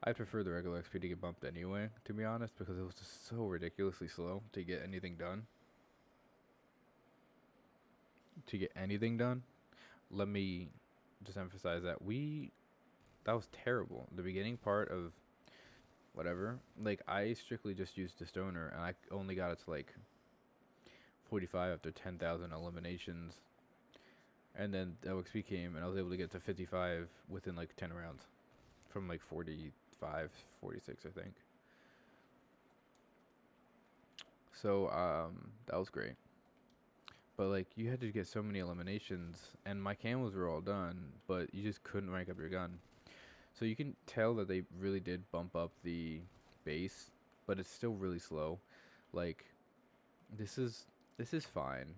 I prefer the regular XP to get bumped anyway, to be honest, because it was just so ridiculously slow to get anything done. Let me just emphasize that that was terrible. The beginning part of whatever, like, I strictly just used the stoner, and I only got it to like 45 after 10,000 eliminations, and then the XP came, and I was able to get to 55 within like 10 rounds, from like 45, 46, I think. So that was great. But like, you had to get so many eliminations, and my camos were all done, but you just couldn't rank up your gun. So you can tell that they really did bump up the base, but it's still really slow. Like, this is fine.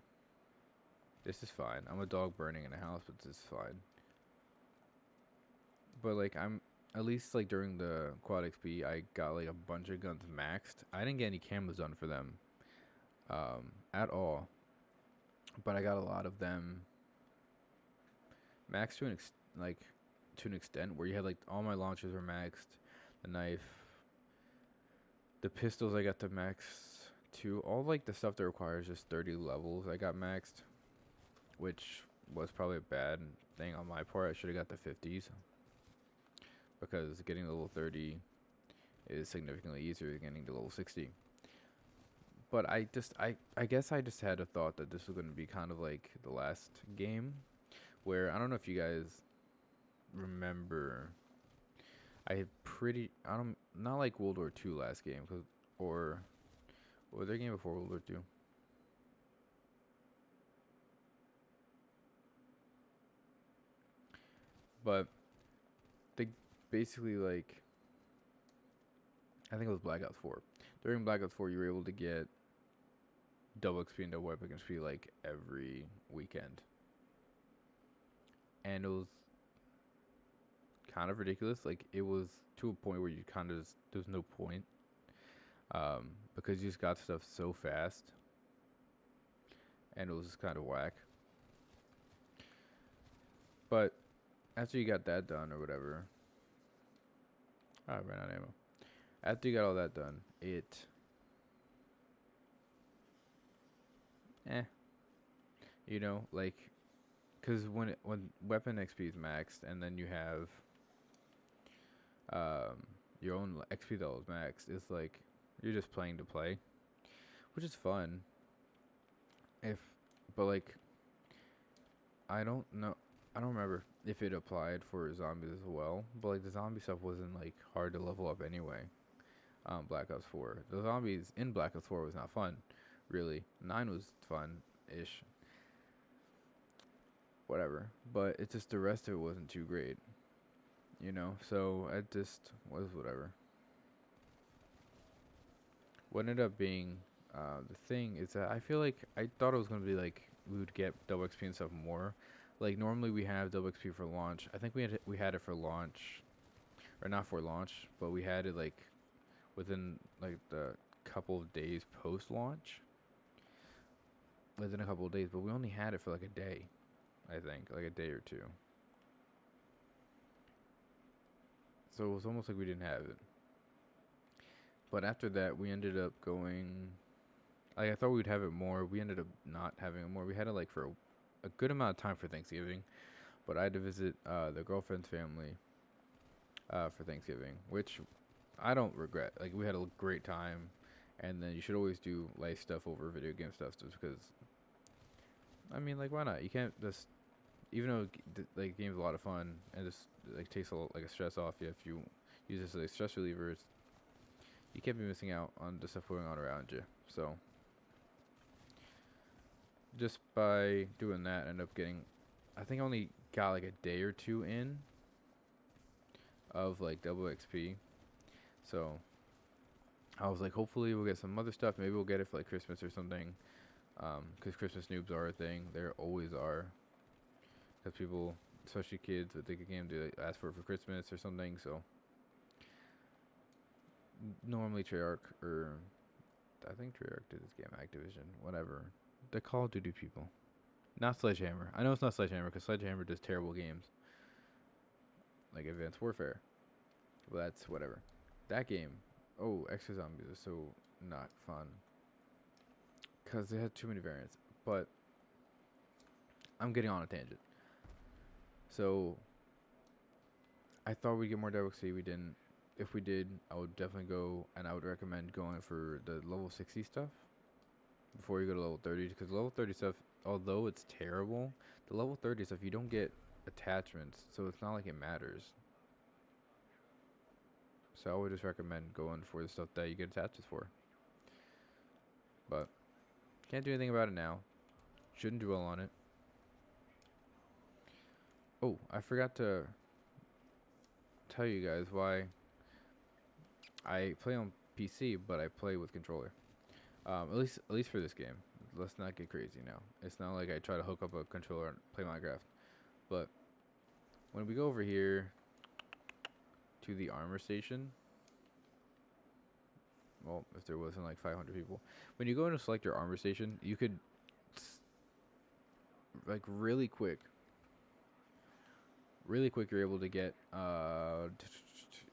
This is fine. I'm a dog burning in a house, but this is fine. But like, I'm at least, like, during the quad XP, I got like a bunch of guns maxed. I didn't get any camos done for them at all, but I got a lot of them maxed to an extent where you had, like, all my launchers were maxed, the knife, the pistols I got to max to, all like the stuff that requires just 30 levels I got maxed, which was probably a bad thing on my part. I should have got the 50s, because getting to level 30 is significantly easier than getting to level 60. But I guess I just had a thought that this was going to be kind of like the last game, where, I don't know if you guys remember, not like World War II last game, or was there a game before World War II? But basically like, I think it was Black Ops 4. During Black Ops 4, you were able to get double XP and double weapon XP like every weekend, and it was kind of ridiculous. Like it was to a point where you kind of just, there's no point, because you just got stuff so fast, and it was just kind of whack. But after you got that done or whatever, I ran out of ammo. After you got all that done, eh, you know, like, cause when weapon XP is maxed, and then you have your own XP that was maxed, it's like you're just playing to play, which is fun. If, but like, I don't know. I don't remember if it applied for zombies as well, but like the zombie stuff wasn't like hard to level up anyway. Black Ops 4, the zombies in Black Ops 4 was not fun, really. 9 was fun-ish, whatever. But it's just the rest of it wasn't too great, you know. So it just was whatever. What ended up being the thing is that I feel like I thought it was gonna be like we would get double XP and stuff more. Like normally we have double XP for launch. I think we had it for launch, or not for launch, but we had it like within like the couple of days post launch. Within a couple of days, but we only had it for like a day. I think like a day or two. So it was almost like we didn't have it. But after that, we ended up going. Like I thought we'd have it more. We ended up not having it more. We had it like for a good amount of time for Thanksgiving, but I had to visit the girlfriend's family for Thanksgiving, which I don't regret. Like we had a great time, and then you should always do life stuff over video game stuff, just because. I mean, like why not? You can't just, even though like game's a lot of fun and just like takes like a stress off you if you use this as like stress relievers, you can't be missing out on the stuff going on around you. So just by doing that, I ended up getting, I think I only got like a day or two in of like double XP. So I was like, hopefully we'll get some other stuff. Maybe we'll get it for like Christmas or something. Because Christmas noobs are a thing. They always are. Because people, especially kids with the game, do like, ask for it for Christmas or something. So normally Treyarch, or I think Treyarch did this game, Activision, whatever. The Call of Duty people. Not Sledgehammer. I know it's not Sledgehammer because Sledgehammer does terrible games. Like Advanced Warfare. Well, that's whatever. That game. Oh, Extra Zombies is so not fun. Because they had too many variants. But I'm getting on a tangent. So I thought we'd get more double XP. We didn't. If we did, I would definitely go, and I would recommend going for the level 60 stuff before you go to level 30. Because level 30 stuff, although it's terrible, the level 30 stuff, you don't get attachments. So it's not like it matters. So I would just recommend going for the stuff that you get attachments for. But can't do anything about it now. Shouldn't dwell on it. Oh, I forgot to tell you guys why I play on PC, but I play with controller. At least for this game. Let's not get crazy now. It's not like I try to hook up a controller and play Minecraft. But when we go over here to the armor station, well, if there wasn't like 500 people, when you go in to select your armor station, you could like really quick, you're able to get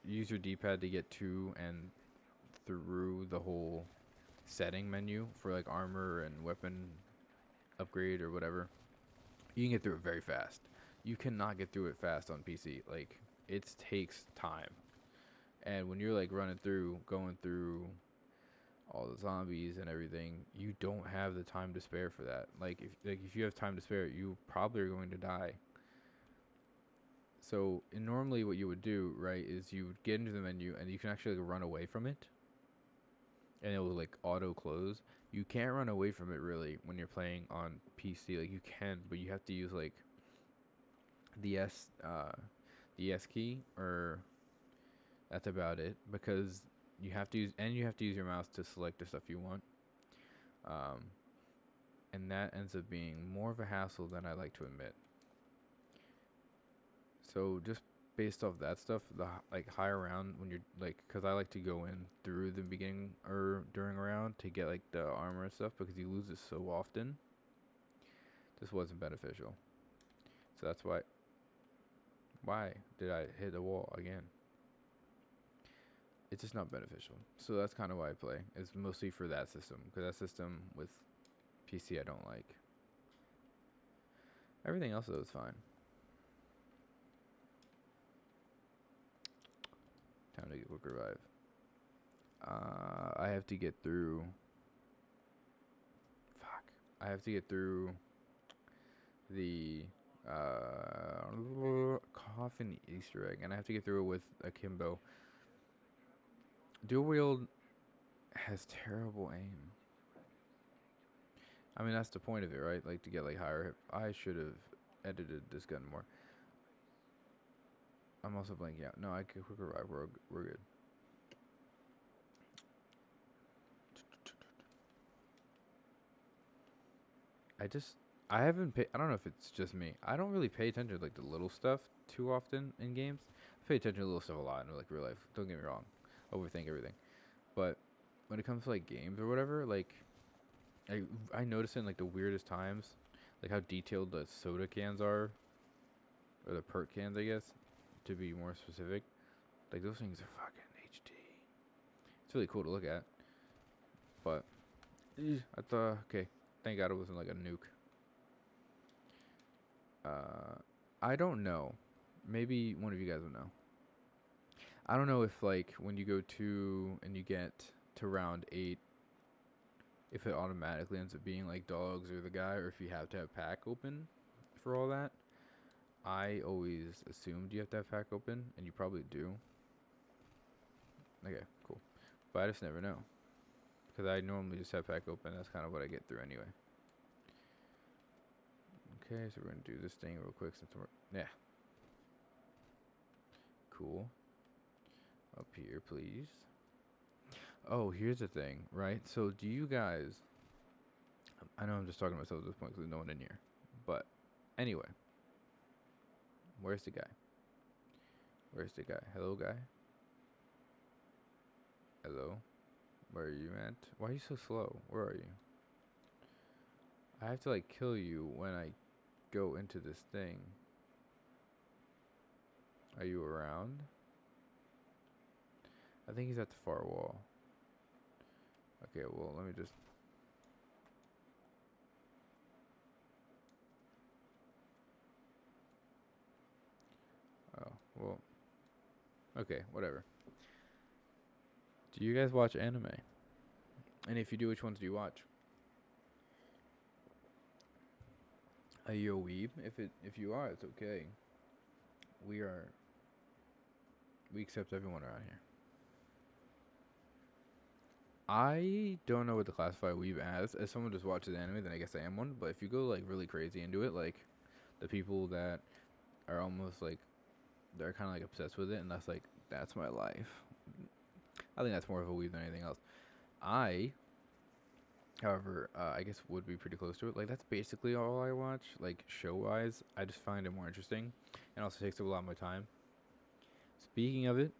use your D-pad to get to and through the whole setting menu for like armor and weapon upgrade or whatever. You can get through it very fast. You cannot get through it fast on PC. Like it takes time. And when you're like running through, going through all the zombies and everything, you don't have the time to spare for that. Like if you have time to spare, you probably are going to die. So normally what you would do, right, is you would get into the menu and you can actually like run away from it, and it will like auto close. You can't run away from it really when you're playing on PC. Like you can, but you have to use like the S key, or That's about it, because you have to use your mouse to select the stuff you want. Um, and that ends up being more of a hassle than I like to admit. So just based off that stuff, like higher round when you're like, because I like to go in through the beginning or during a round to get like the armor and stuff, because you lose it so often. This wasn't beneficial. So that's why. Why did I hit a wall again? It's just not beneficial. So that's kind of why I play. It's mostly for that system, because that system with PC I don't like. Everything else though is fine. Time to get quick revive. I have to get through. Fuck. I have to get through the coffin Easter egg, and I have to get through it with akimbo. Dual wield has terrible aim. I mean, that's the point of it, right? Like to get like higher hip. I should have edited this gun more. I'm also blanking out. No, I can quick revive. We're good. I haven't I don't know if it's just me. I don't really pay attention to like the little stuff too often in games. I pay attention to little stuff a lot in like real life. Don't get me wrong. Overthink everything. But when it comes to like games or whatever, like I notice in like the weirdest times, like how detailed the soda cans are, or the perk cans, I guess, to be more specific. Like those things are fucking HD. It's really cool to look at. But I thought, okay, thank God it wasn't like a nuke. I don't know. Maybe one of you guys will know. I don't know if like when you go to and you get to round 8, if it automatically ends up being like dogs or the guy, or if you have to have pack open for all that. I always assumed you have to have pack open, and you probably do. Okay, cool. But I just never know, because I normally just have pack open. That's kind of what I get through anyway. Okay, so we're gonna do this thing real quick since we're cool. Up here, please. Oh, here's the thing, right? So do you guys? I know I'm just talking to myself at this point because there's no one in here. But anyway, where's the guy? Where's the guy? Hello, guy. Hello. Where are you at? Why are you so slow? Where are you? I have to like kill you when I go into this thing. Are you around? I think he's at the far wall. Okay, well, let me just... Oh, well... Okay, whatever. Do you guys watch anime? And if you do, which ones do you watch? Are you a weeb? If you are, it's okay. We accept everyone around here. I don't know what to classify weeb as. As someone just watches anime, then I guess I am one. But if you go like really crazy into it, like the people that are almost like they're kind of like obsessed with it, and that's my life. I think that's more of a weeb than anything else. However, I guess would be pretty close to it. Like that's basically all I watch. Like show wise, I just find it more interesting, and also takes up a lot of my time. Speaking of it,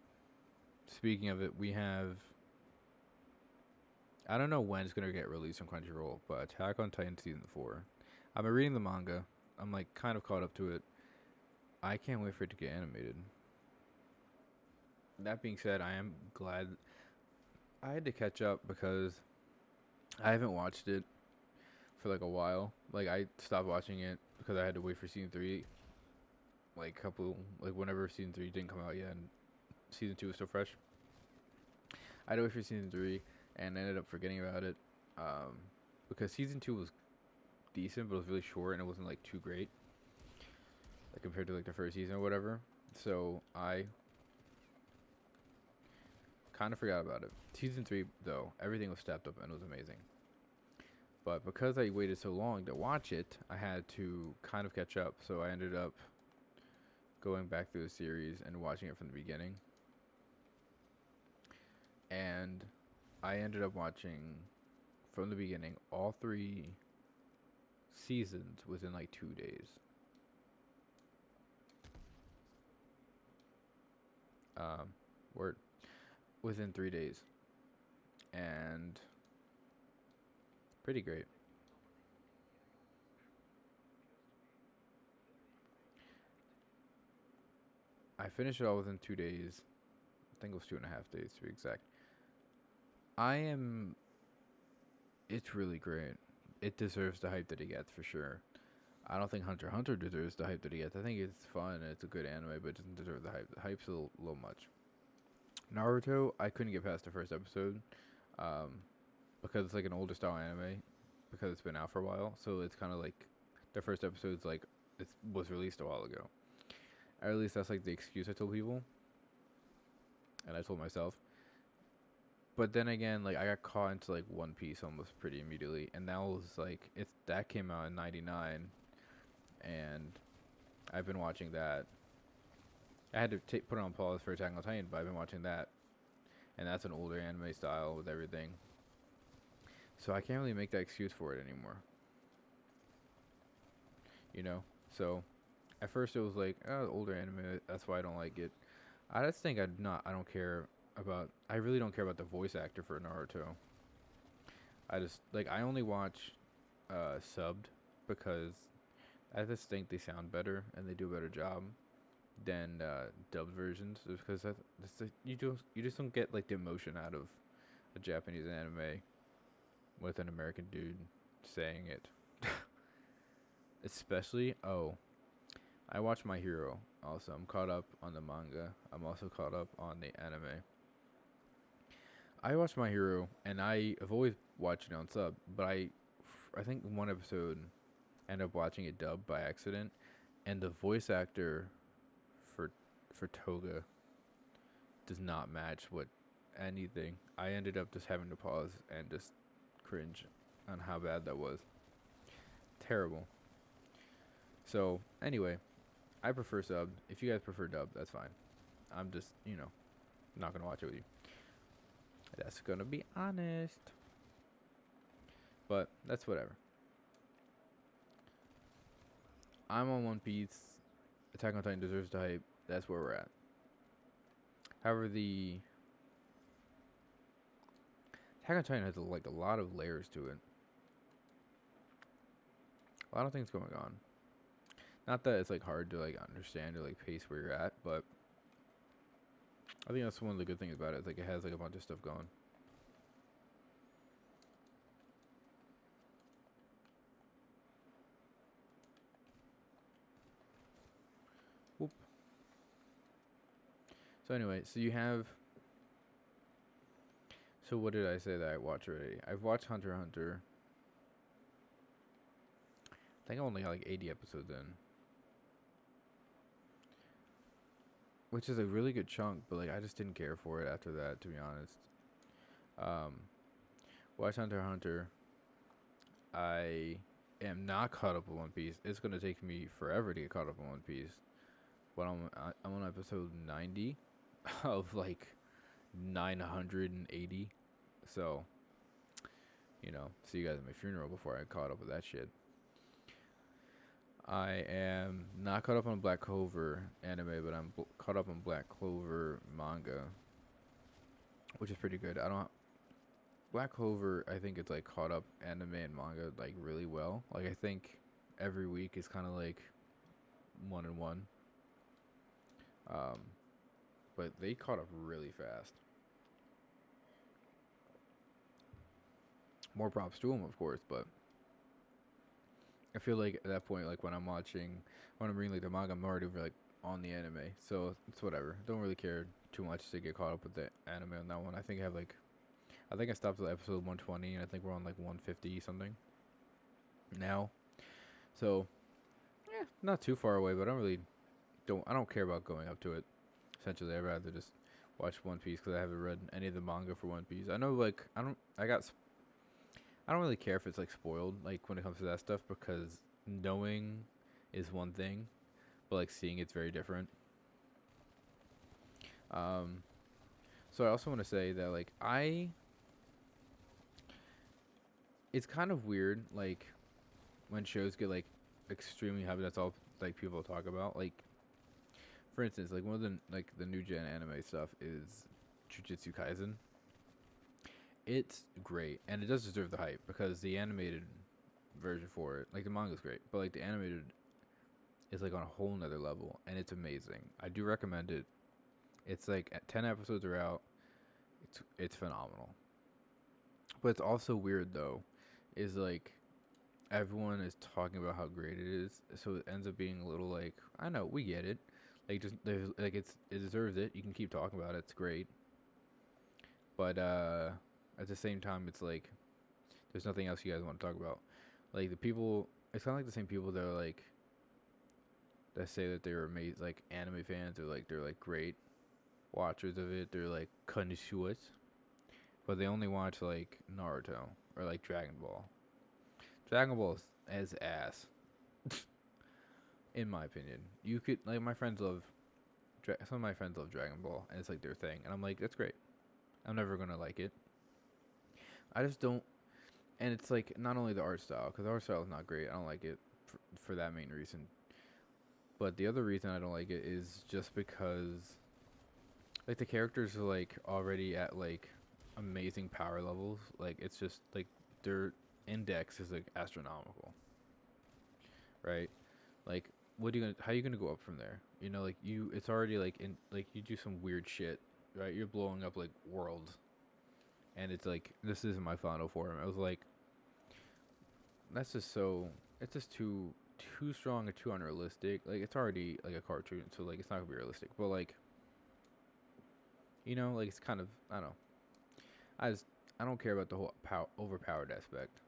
we have. I don't know when it's gonna get released on Crunchyroll, but Attack on Titan season 4. I've been reading the manga. I'm like kind of caught up to it. I can't wait for it to get animated. That being said, I am glad I had to catch up because I haven't watched it for like a while. Like I stopped watching it because I had to wait for season 3. Like whenever season 3 didn't come out yet, and season 2 was still fresh. I had to wait for season 3 and ended up forgetting about it because season 2 was decent, but it was really short and it wasn't like too great, like compared to like the first season or whatever. So I kind of forgot about it. Season 3 though, everything was stepped up and it was amazing. But because I waited so long to watch it, I had to kind of catch up. So I ended up going back through the series and watching it from the beginning. and I ended up watching from the beginning all 3 seasons within like 2 days. Um, word within 3 days, and pretty great. I finished it all within 2 days. I think it was 2.5 days to be exact. I am. It's really great. It deserves the hype that it gets for sure. I don't think Hunter x Hunter deserves the hype that it gets. I think it's fun and it's a good anime, but it doesn't deserve the hype. The hype's a little much. Naruto, I couldn't get past the first episode, um, because it's like an older style anime, because it's been out for a while. So it's kind of like the first episode's like it was released a while ago. Or at least that's like the excuse I told people, and I told myself. But then again, like I got caught into like One Piece almost pretty immediately, and that was like that came out in '99, and I've been watching that. I had to put it on pause for Attack on Titan, but I've been watching that, and that's an older anime style with everything. So I can't really make that excuse for it anymore. You know? So at first it was like, oh, older anime, that's why I don't like it. I just think I don't care about, I really don't care about the voice actor for Naruto. I just, like, I only watch subbed because I just think they sound better and they do a better job than dubbed versions, just because you just don't get like the emotion out of a Japanese anime with an American dude saying it. Especially, I watch My Hero. Also, I'm caught up on the manga. I'm also caught up on the anime. I watch My Hero, and I've always watched it on sub, but I think one episode ended up watching it dubbed by accident, and the voice actor for Toga does not match what anything. I ended up just having to pause and just cringe on how bad that was. Terrible. So anyway, I prefer sub. If you guys prefer dub, that's fine. I'm just, not gonna watch it with you. That's gonna be honest. But that's whatever. I'm on One Piece. Attack on Titan deserves the hype. That's where we're at. However, the Attack on Titan has like a lot of layers to it. A lot of things going on. Not that it's like hard to like understand or like pace where you're at, but I think that's one of the good things about it. It's like it has like a bunch of stuff going. Whoop. So anyway, so you have. So what did I say that I watched already? I've watched Hunter x Hunter. I think I only got like 80 episodes in, which is a really good chunk. But like I just didn't care for it after that, to be honest. Watch Hunter x Hunter. I am not caught up with One Piece. It's gonna take me forever to get caught up on One Piece. But I'm on episode 90 of like 980. So, see you guys at my funeral before I caught up with that shit. I am not caught up on Black Clover anime, but I'm caught up on Black Clover manga, which is pretty good. Black Clover, I think it's like caught up anime and manga like really well. Like I think every week is kind of like 1-1. But they caught up really fast. More props to them, of course, but I feel like at that point, like when I'm reading like the manga, I'm already like on the anime, so it's whatever. Don't really care too much to get caught up with the anime on that one. I think I stopped at episode 120, and I think we're on like 150 something now. So, not too far away, but I don't care about going up to it. Essentially, I'd rather just watch One Piece because I haven't read any of the manga for One Piece. I know, like, I don't really care if it's like spoiled, like when it comes to that stuff, because knowing is one thing, but like seeing it's very different. So I also want to say that like it's kind of weird like when shows get like extremely heavy. That's all like people talk about. Like for instance, like one of the like the new gen anime stuff is Jujutsu Kaisen. It's great and it does deserve the hype because the animated version for it, like the manga's great, but like the animated is like on a whole nother level and it's amazing. I do recommend it. It's like 10 episodes are out. It's phenomenal. But it's also weird though, is like everyone is talking about how great it is, so it ends up being a little like I know we get it, like just there's like it deserves it. You can keep talking about it. It's great, but at the same time, it's like there's nothing else you guys want to talk about. Like the people, it's kind of like the same people that are like that say that they're amazing, like anime fans, or like they're like great watchers of it. They're like connoisseurs, but they only watch like Naruto or like Dragon Ball. Dragon Ball is ass, in my opinion. You could like my friends love some of my friends love Dragon Ball, and it's like their thing, and I'm like that's great. I'm never gonna like it. I just don't, and it's like not only the art style, because the art style is not great. I don't like it for that main reason. But the other reason I don't like it is just because like the characters are like already at like amazing power levels. Like it's just like their index is like astronomical, right? Like what are you gonna how are you gonna go up from there? You know, like you it's already like in like you do some weird shit, right? You're blowing up like worlds, and it's like this isn't my final form. I was like, that's just so it's just too strong or too unrealistic. Like it's already like a cartoon, so like it's not gonna be realistic. But like you know, like it's kind of I don't know. I just I don't care about the whole overpowered aspect.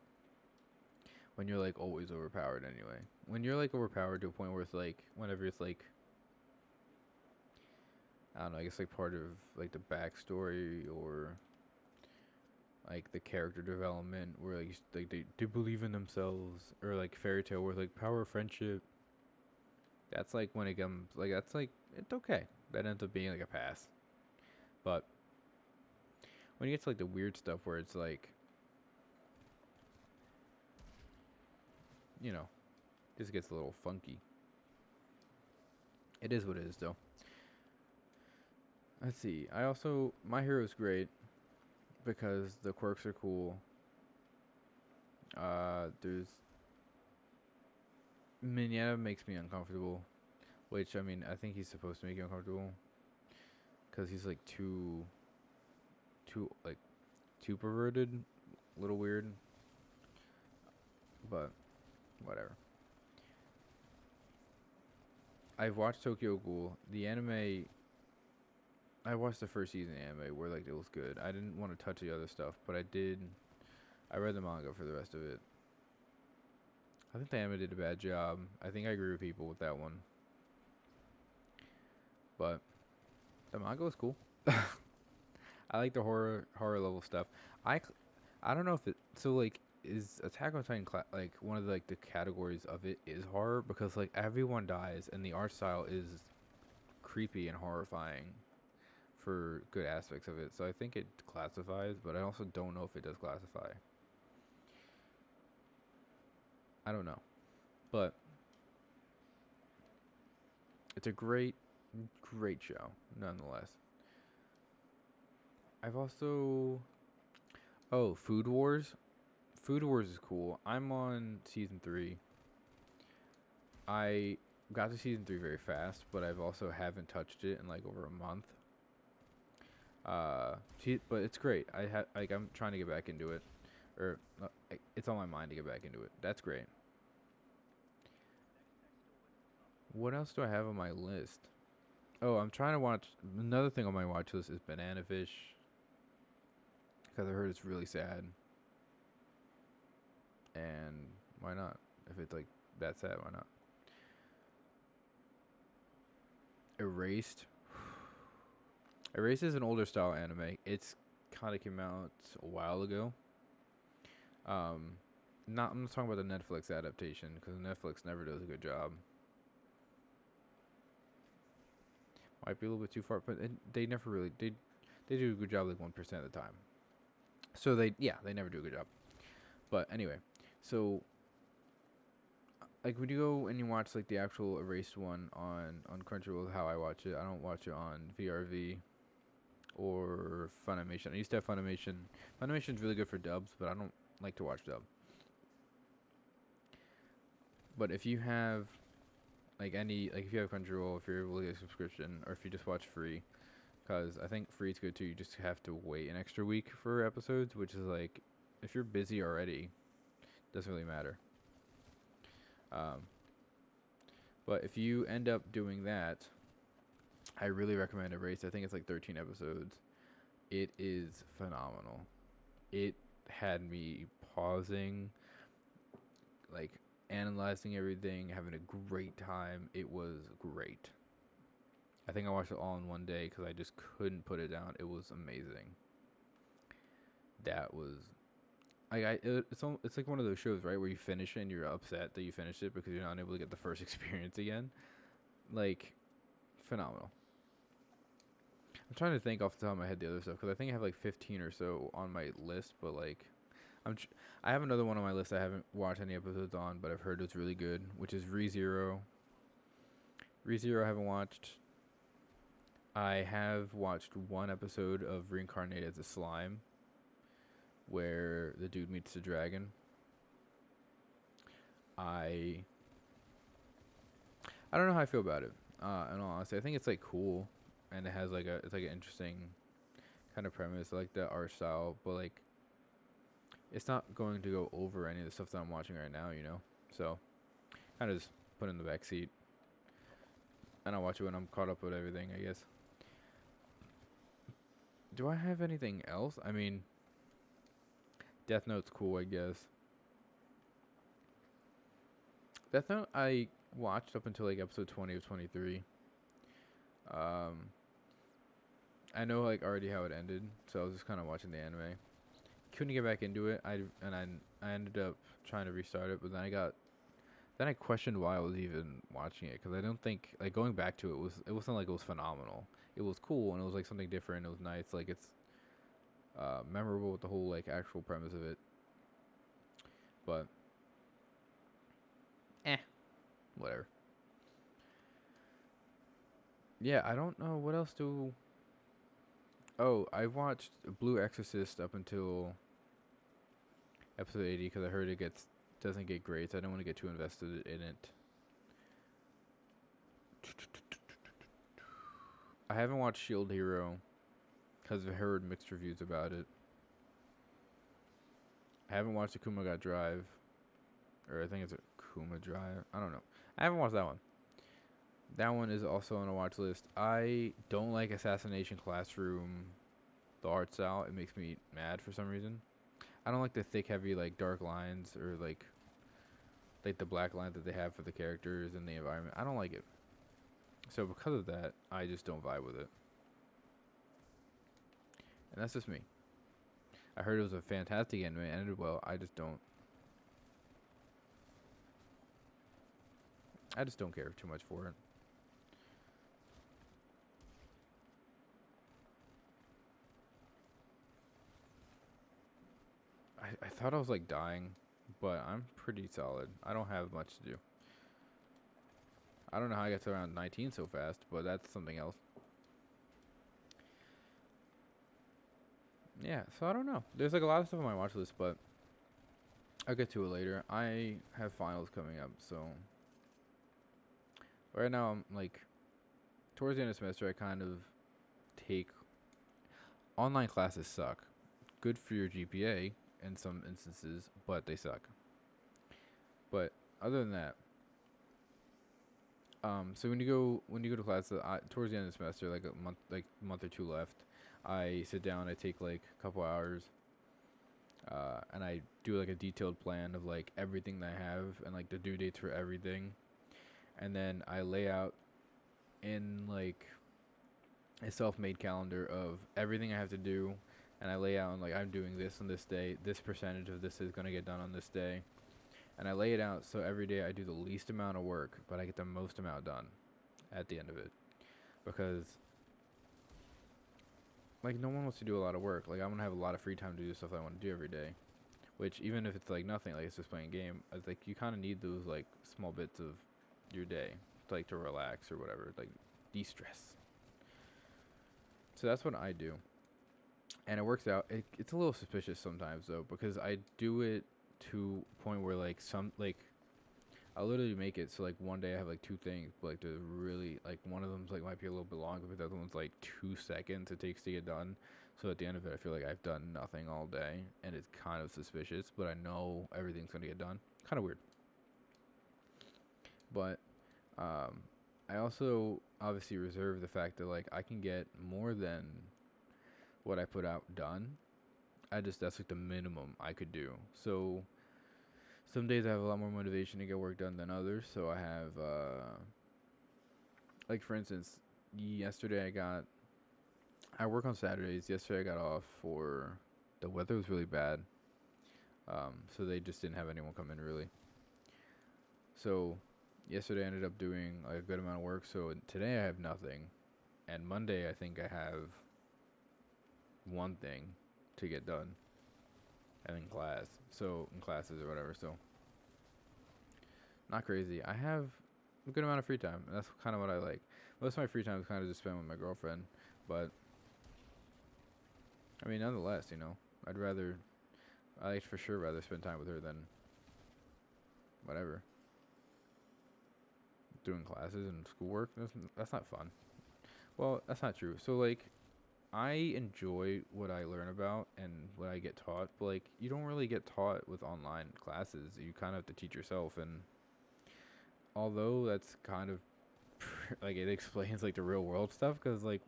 When you're like always overpowered anyway. When you're like overpowered to a point where it's like whenever it's like I don't know, I guess like part of like the backstory or like the character development where like they believe in themselves or like fairy tale where like power of friendship. That's like when it comes like that's like it's okay. That ends up being like a pass. But when you get to like the weird stuff where it's like you know, just gets a little funky. It is what it is though. Let's see. I also My Hero's great because the quirks are cool. There's Minyetta makes me uncomfortable, which I mean I think he's supposed to make you uncomfortable because he's like too like too perverted, a little weird, but whatever. I've watched Tokyo Ghoul. The anime I watched the first season anime where like it was good. I didn't want to touch the other stuff, but I did. I read the manga for the rest of it. I think the anime did a bad job. I think I agree with people with that one, but the manga was cool. I like the horror level stuff. I I don't know if it so like is Attack on Titan like one of like the categories of it is horror because like everyone dies and the art style is creepy and horrifying for good aspects of it. So I think it classifies, but I also don't know if it does classify. I don't know. But it's a great show nonetheless. I've also Food Wars. Food Wars is cool. I'm on season 3. I got to season 3 very fast, but I've also haven't touched it in like over a month. But it's great. I'm trying to get back into it, or it's on my mind to get back into it. That's great. What else do I have on my list? Oh, I'm trying to watch. Another thing on my watch list is Banana Fish because I heard it's really sad. And why not? If it's like that sad, why not? Erased. Erased is an older style anime. It's kind of came out a while ago. Um, I'm not talking about the Netflix adaptation because Netflix never does a good job. Might be a little bit too far, but they never really They do a good job like 1% of the time. So they never do a good job. But anyway, so like when you go and you watch like the actual erased one on Crunchyroll, how I watch it, I don't watch it on VRV or Funimation. I used to have Funimation. Funimation's really good for dubs, but I don't like to watch dub. But if you have like if you have Crunchyroll, if you're able to get a subscription, or if you just watch free, because I think free is good too. You just have to wait an extra week for episodes, which is like, if you're busy already, doesn't really matter. But if you end up doing that, I really recommend Erase. I think it's like 13 episodes. It is phenomenal. It had me pausing, like analyzing everything, having a great time. It was great. I think I watched it all in one day because I just couldn't put it down. It was amazing. That was it's like one of those shows, right, where you finish it and you're upset that you finished it because you're not able to get the first experience again. Like, phenomenal. I'm trying to think off the top of my head the other stuff because I think I have like 15 or so on my list, but like, I have another one on my list I haven't watched any episodes on, but I've heard it's really good, which is ReZero. ReZero I haven't watched. I have watched one episode of Reincarnated as a Slime, where the dude meets the dragon. I don't know how I feel about it. In all honesty, I think it's like cool, and it has like it's like an interesting kind of premise. I like the art style, but like, it's not going to go over any of the stuff that I'm watching right now, you know. So, kind of just put it in the back seat, and I'll watch it when I'm caught up with everything, I guess. Do I have anything else? I mean, Death Note's cool, I guess. Death Note I watched up until like episode 20 of 23. I know like already how it ended, so I was just kind of watching the anime. Couldn't get back into it. I ended up trying to restart it, but then I questioned why I was even watching it, because I don't think, like, going back to it wasn't like it was phenomenal. It was cool and it was like something different. It was nice, like it's memorable with the whole like actual premise of it. But whatever. Yeah, I don't know what else to. Oh, I watched Blue Exorcist up until episode 80 because I heard it doesn't get grades. I don't want to get too invested in it. I haven't watched Shield Hero because I've heard mixed reviews about it. I haven't watched Akuma Got Drive, or I think it's Akuma Drive. I don't know. I haven't watched that one. That one is also on a watch list. I don't like Assassination Classroom, the art style. It makes me mad for some reason. I don't like the thick, heavy, like dark lines, or like the black lines that they have for the characters and the environment. I don't like it. So because of that, I just don't vibe with it. And that's just me. I heard it was a fantastic anime, and ended well. I just don't care too much for it. I thought I was like dying, but I'm pretty solid. I don't have much to do. I don't know how I got to around 19 so fast, but that's something else. Yeah, so I don't know. There's like a lot of stuff on my watch list, but I'll get to it later. I have finals coming up, so right now I'm like towards the end of the semester. I kind of take online classes suck. Good for your GPA in some instances, but they suck. But other than that, so when you go to class towards the end of the semester, like a month or two left, I sit down, I take like a couple hours, and I do like a detailed plan of like everything that I have and like the due dates for everything, and then I lay out in like a self-made calendar of everything I have to do, and I lay out like I'm doing this on this day, this percentage of this is gonna get done on this day, and I lay it out so every day I do the least amount of work, but I get the most amount done at the end of it, because like no one wants to do a lot of work. Like I'm gonna have a lot of free time to do stuff that I want to do every day. Which even if it's like nothing, like it's just playing a game, it's like you kind of need those like small bits of your day, like to relax or whatever, like de-stress. So that's what I do, and it works out. It's a little suspicious sometimes though, because I do it to a point where like I'll literally make it so like one day I have like two things, but like to really like one of them's like might be a little bit longer, but the other one's like 2 seconds it takes to get done. So at the end of it, I feel like I've done nothing all day, and it's kind of suspicious. But I know everything's gonna get done. Kind of weird. But I also obviously reserve the fact that like I can get more than what I put out done. That's like the minimum I could do. So some days I have a lot more motivation to get work done than others. So I have like for instance, yesterday I work on Saturdays. Yesterday I got off for the weather was really bad. So they just didn't have anyone come in really. So yesterday I ended up doing like a good amount of work. So today I have nothing, and Monday I think I have one thing to get done, and in class. So in classes or whatever. So not crazy. I have a good amount of free time. And that's kind of what I like. Most of my free time is kind of just spent with my girlfriend, but I mean, nonetheless, I'd for sure rather spend time with her than whatever doing classes and schoolwork. That's not fun. Well, that's not true. So like, I enjoy what I learn about and what I get taught, but like, you don't really get taught with online classes. You kind of have to teach yourself, and although that's kind of like it explains like the real world stuff, because like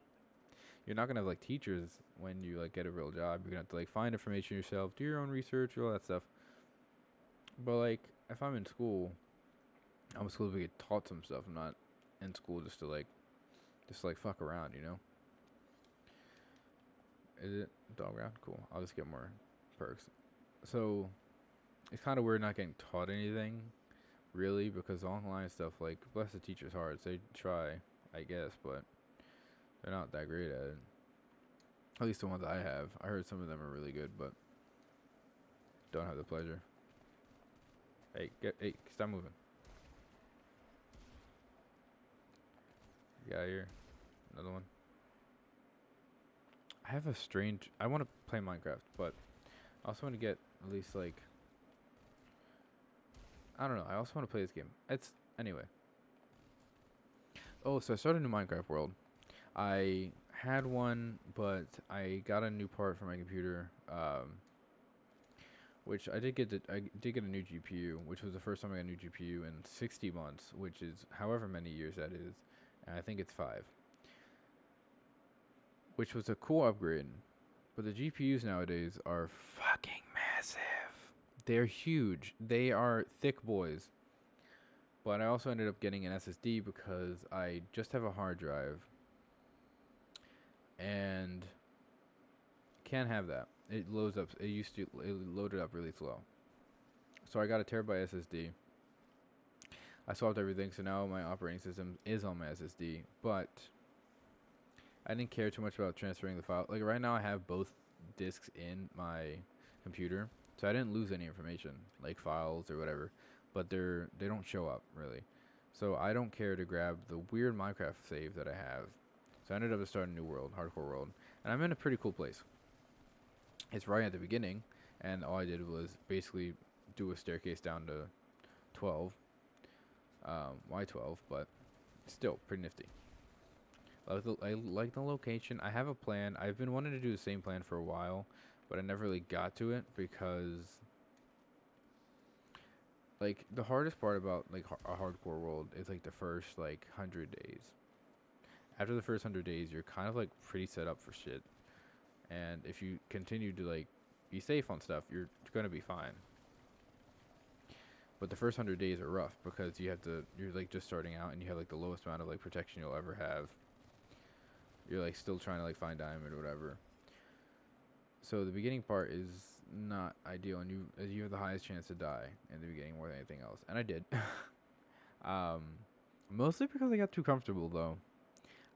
you're not gonna have like teachers when you like get a real job. You're gonna have to like find information yourself, do your own research, all that stuff. But like, if I'm in school, I'm in school to get taught some stuff. I'm not in school just to like fuck around, you know? Is it dog round? Cool. I'll just get more perks. So it's kind of weird not getting taught anything, really, because online stuff, like, bless the teachers' hearts. They try, I guess, but they're not that great at it. At least the ones I have. I heard some of them are really good, but don't have the pleasure. Hey, stop moving. Get out of here. Another one. I want to play Minecraft, but I also want to get at least like, I don't know. I also want to play this game. Anyway. Oh, so I started a new Minecraft world. I had one, but I got a new part for my computer, which I did get a new GPU, which was the first time I got a new GPU in 60 months, which is however many years that is, and I think it's 5. Which was a cool upgrade, but the GPUs nowadays are fucking massive. They're huge. They are thick boys. But I also ended up getting an SSD because I just have a hard drive and can't have that. It loads up. It loaded up really slow. So I got a terabyte SSD. I swapped everything, so now my operating system is on my SSD, but I didn't care too much about transferring the file. Like right now I have both disks in my computer, so I didn't lose any information, like files or whatever, but they don't show up really. So I don't care to grab the weird Minecraft save that I have. So I ended up starting a new world, hardcore world, and I'm in a pretty cool place. It's right at the beginning, and all I did was basically do a staircase down to 12, why 12, but still pretty nifty. I like the location. I have a plan. I've been wanting to do the same plan for a while, but I never really got to it because, like, the hardest part about like a hardcore world is like the first like 100 days. After the first 100 days, you're kind of like pretty set up for shit, and if you continue to like be safe on stuff, you're gonna be fine. But the first 100 days are rough because you're like just starting out and you have like the lowest amount of like protection you'll ever have. You're like still trying to like find diamond or whatever. So the beginning part is not ideal, and you have the highest chance to die in the beginning more than anything else, and I did. Mostly because I got too comfortable though.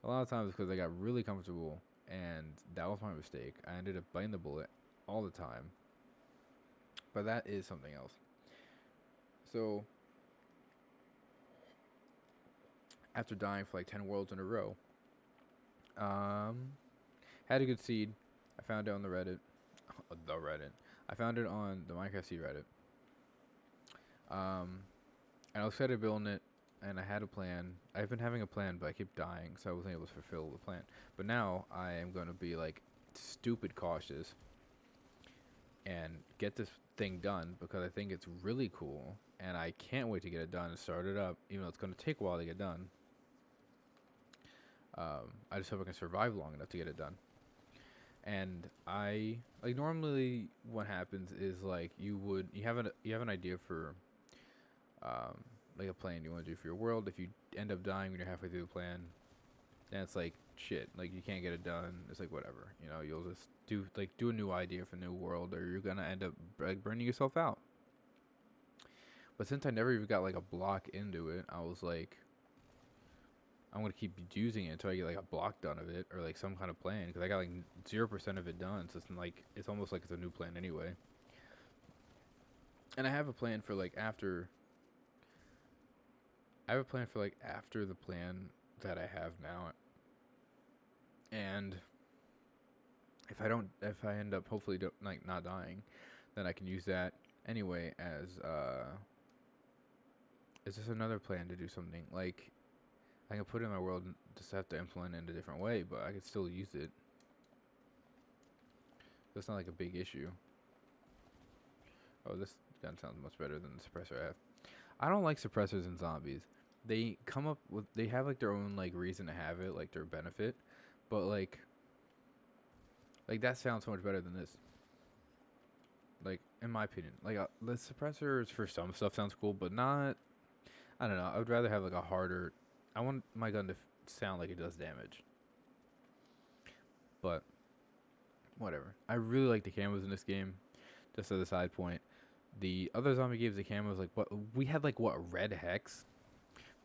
A lot of times because I got really comfortable and that was my mistake. I ended up biting the bullet all the time, but that is something else. So after dying for like 10 worlds in a row, had a good seed. I found it on the Reddit. The Reddit. I found it on the Minecraft seed Reddit. And I was excited building it, and I had a plan. I've been having a plan, but I keep dying, so I wasn't able to fulfill the plan. But now I am going to be like stupid cautious and get this thing done because I think it's really cool, and I can't wait to get it done and start it up, even though it's going to take a while to get done. I just hope I can survive long enough to get it done. And I like normally what happens is like you have an idea for like a plan you want to do for your world. If you end up dying when you're halfway through the plan, then it's like shit. Like you can't get it done. It's like whatever. You know, you'll just do a new idea for a new world, or you're gonna end up like burning yourself out. But since I never even got like a block into it, I was like, I'm gonna keep using it until I get like a block done of it, or like some kind of plan, because I got like 0% of it done. So it's almost like it's a new plan anyway. And I have a plan for like after. I have a plan for like after the plan that I have now. And if I end up hopefully like not dying, then I can use that anyway as it's just another plan to do something. Like I can put it in my world and just have to implement it in a different way, but I can still use it. That's not like a big issue. Oh, this gun sounds much better than the suppressor I have. I don't like suppressors in zombies. They have like their own like reason to have it, like their benefit, but like that sounds so much better than this. Like in my opinion, like the suppressors for some stuff sounds cool, but not. I don't know. I would rather have like a harder. I want my gun to sound like it does damage. But whatever. I really like the camos in this game. Just as a side point, the other zombie games, the camos like what we had like what Red Hex.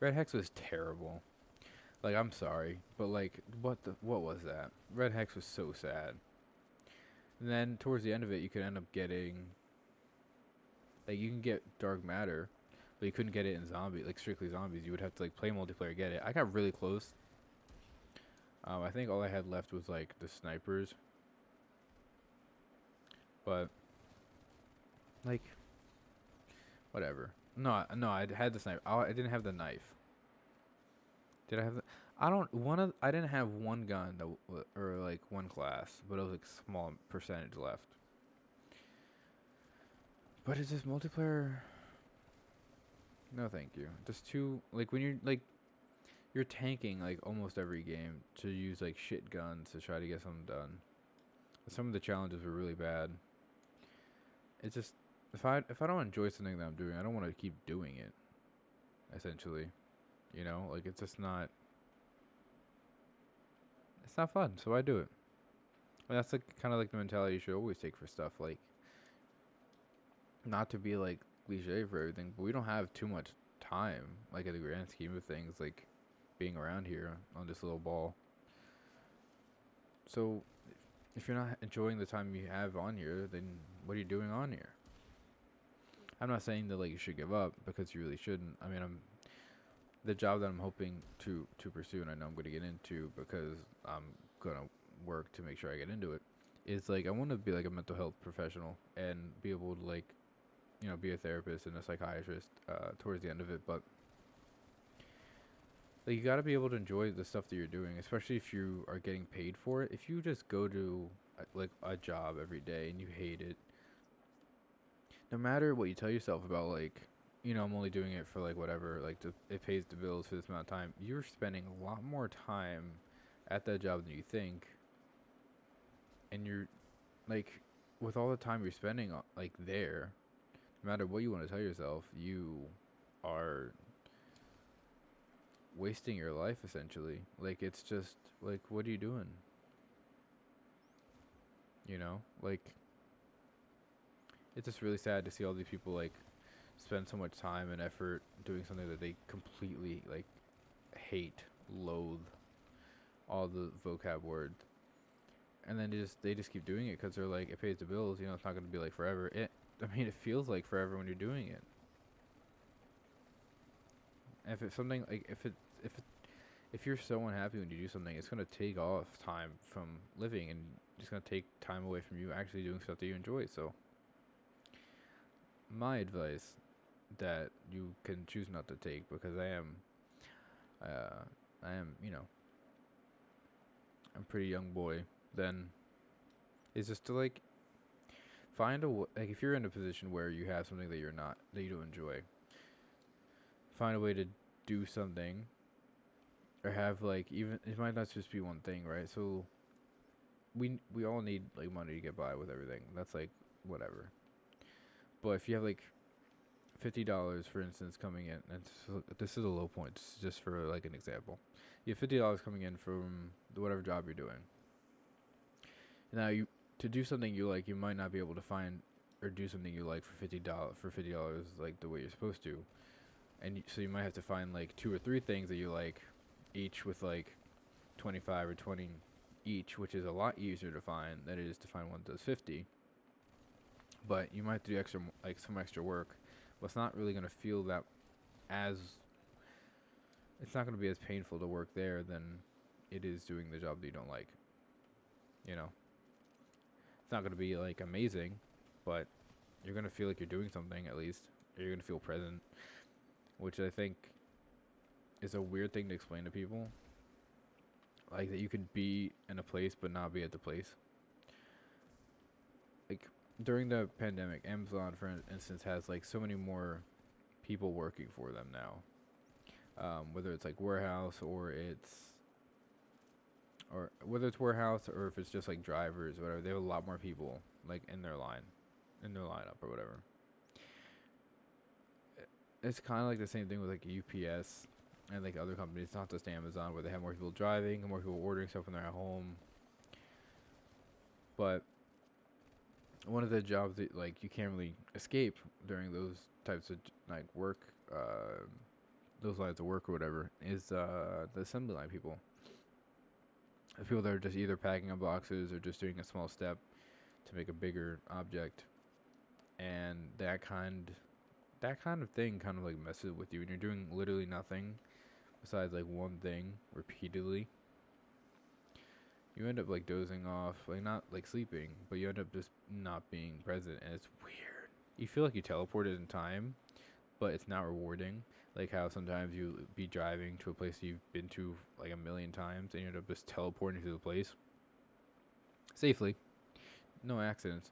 Red Hex was terrible. Like I'm sorry, but like what was that? Red Hex was so sad. And then towards the end of it, you could end up getting like you can get dark matter, but you couldn't get it in strictly zombies. You would have to like play multiplayer to get it. I got really close. I think all I had left was like the snipers, but like whatever. No, I had the sniper. I didn't have the knife. Did I have the? I didn't have one gun or like one class, but it was like small percentage left. But it's just multiplayer. No, thank you. Just too like when you're tanking like almost every game to use like shit guns to try to get something done. Some of the challenges were really bad. It's just if I don't enjoy something that I'm doing, I don't want to keep doing it. Essentially, you know, like it's just not. It's not fun, so I do it. And that's like kind of like the mentality you should always take for stuff. Like, not to be like cliche for everything, but we don't have too much time, like in the grand scheme of things, like being around here on this little ball. So, if you're not enjoying the time you have on here, then what are you doing on here? I'm not saying that like you should give up because you really shouldn't. I mean, the job that I'm hoping to pursue, and I know I'm going to get into because I'm going to work to make sure I get into it, is like I want to be like a mental health professional and be able to like, you know, be a therapist and a psychiatrist towards the end of it. But like you got to be able to enjoy the stuff that you're doing, especially if you are getting paid for it. If you just go to like a job every day and you hate it, no matter what you tell yourself about like, you know, I'm only doing it for like whatever, like it pays the bills for this amount of time. You're spending a lot more time at that job than you think, and you're like, with all the time you're spending like there, no matter what you want to tell yourself, you are wasting your life essentially. Like it's just like, what are you doing? You know, like it's just really sad to see all these people like spend so much time and effort doing something that they completely like hate, loathe, all the vocab words. and then they just keep doing it because they're like, it pays the bills. You know, it's not gonna be like forever. I mean, it feels like forever when you're doing it. And if it's something like if you're so unhappy when you do something, it's gonna take off time from living, and it's gonna take time away from you actually doing stuff that you enjoy. So, my advice that you can choose not to take, because I am, I'm a pretty young boy, then is just to like find like if you're in a position where you have something that you don't enjoy, find a way to do something, or have like, even it might not just be one thing, right? So we all need like money to get by with everything. That's like whatever. But if you have like $50, for instance, coming in, and this is a low point, just for like an example. You have $50 coming in from whatever job you're doing. Now, to do something you like, you might not be able to find or do something you like for $50, like the way you're supposed to, and so you might have to find like 2 or 3 things that you like, each with like 25 or 20 each, which is a lot easier to find than it is to find one that does 50. But you might have to do some extra work. Well, it's not really gonna feel that as it's not gonna be as painful to work there than it is doing the job that you don't like. You know, it's not gonna be like amazing, but you're gonna feel like you're doing something at least. Or you're gonna feel present, which I think is a weird thing to explain to people. Like that you could be in a place but not be at the place. Like during the pandemic, Amazon, for instance, has like so many more people working for them now. Whether it's like warehouse or whether it's warehouse or if it's just like drivers or whatever, they have a lot more people like in their lineup or whatever. It's kind of like the same thing with like UPS and like other companies, not just Amazon, where they have more people driving and more people ordering stuff when they're at home. But one of the jobs that like you can't really escape during those types of like work, those lines of work or whatever, is the assembly line people. The people that are just either packing up boxes or just doing a small step to make a bigger object, and that kind of thing kind of like messes with you, and you're doing literally nothing besides like one thing repeatedly. You end up like dozing off, like not like sleeping, but you end up just not being present, and it's weird. You feel like you teleported in time, but it's not rewarding. Like how sometimes you be driving to a place you've been to like a million times, and you end up just teleporting to the place safely, no accidents.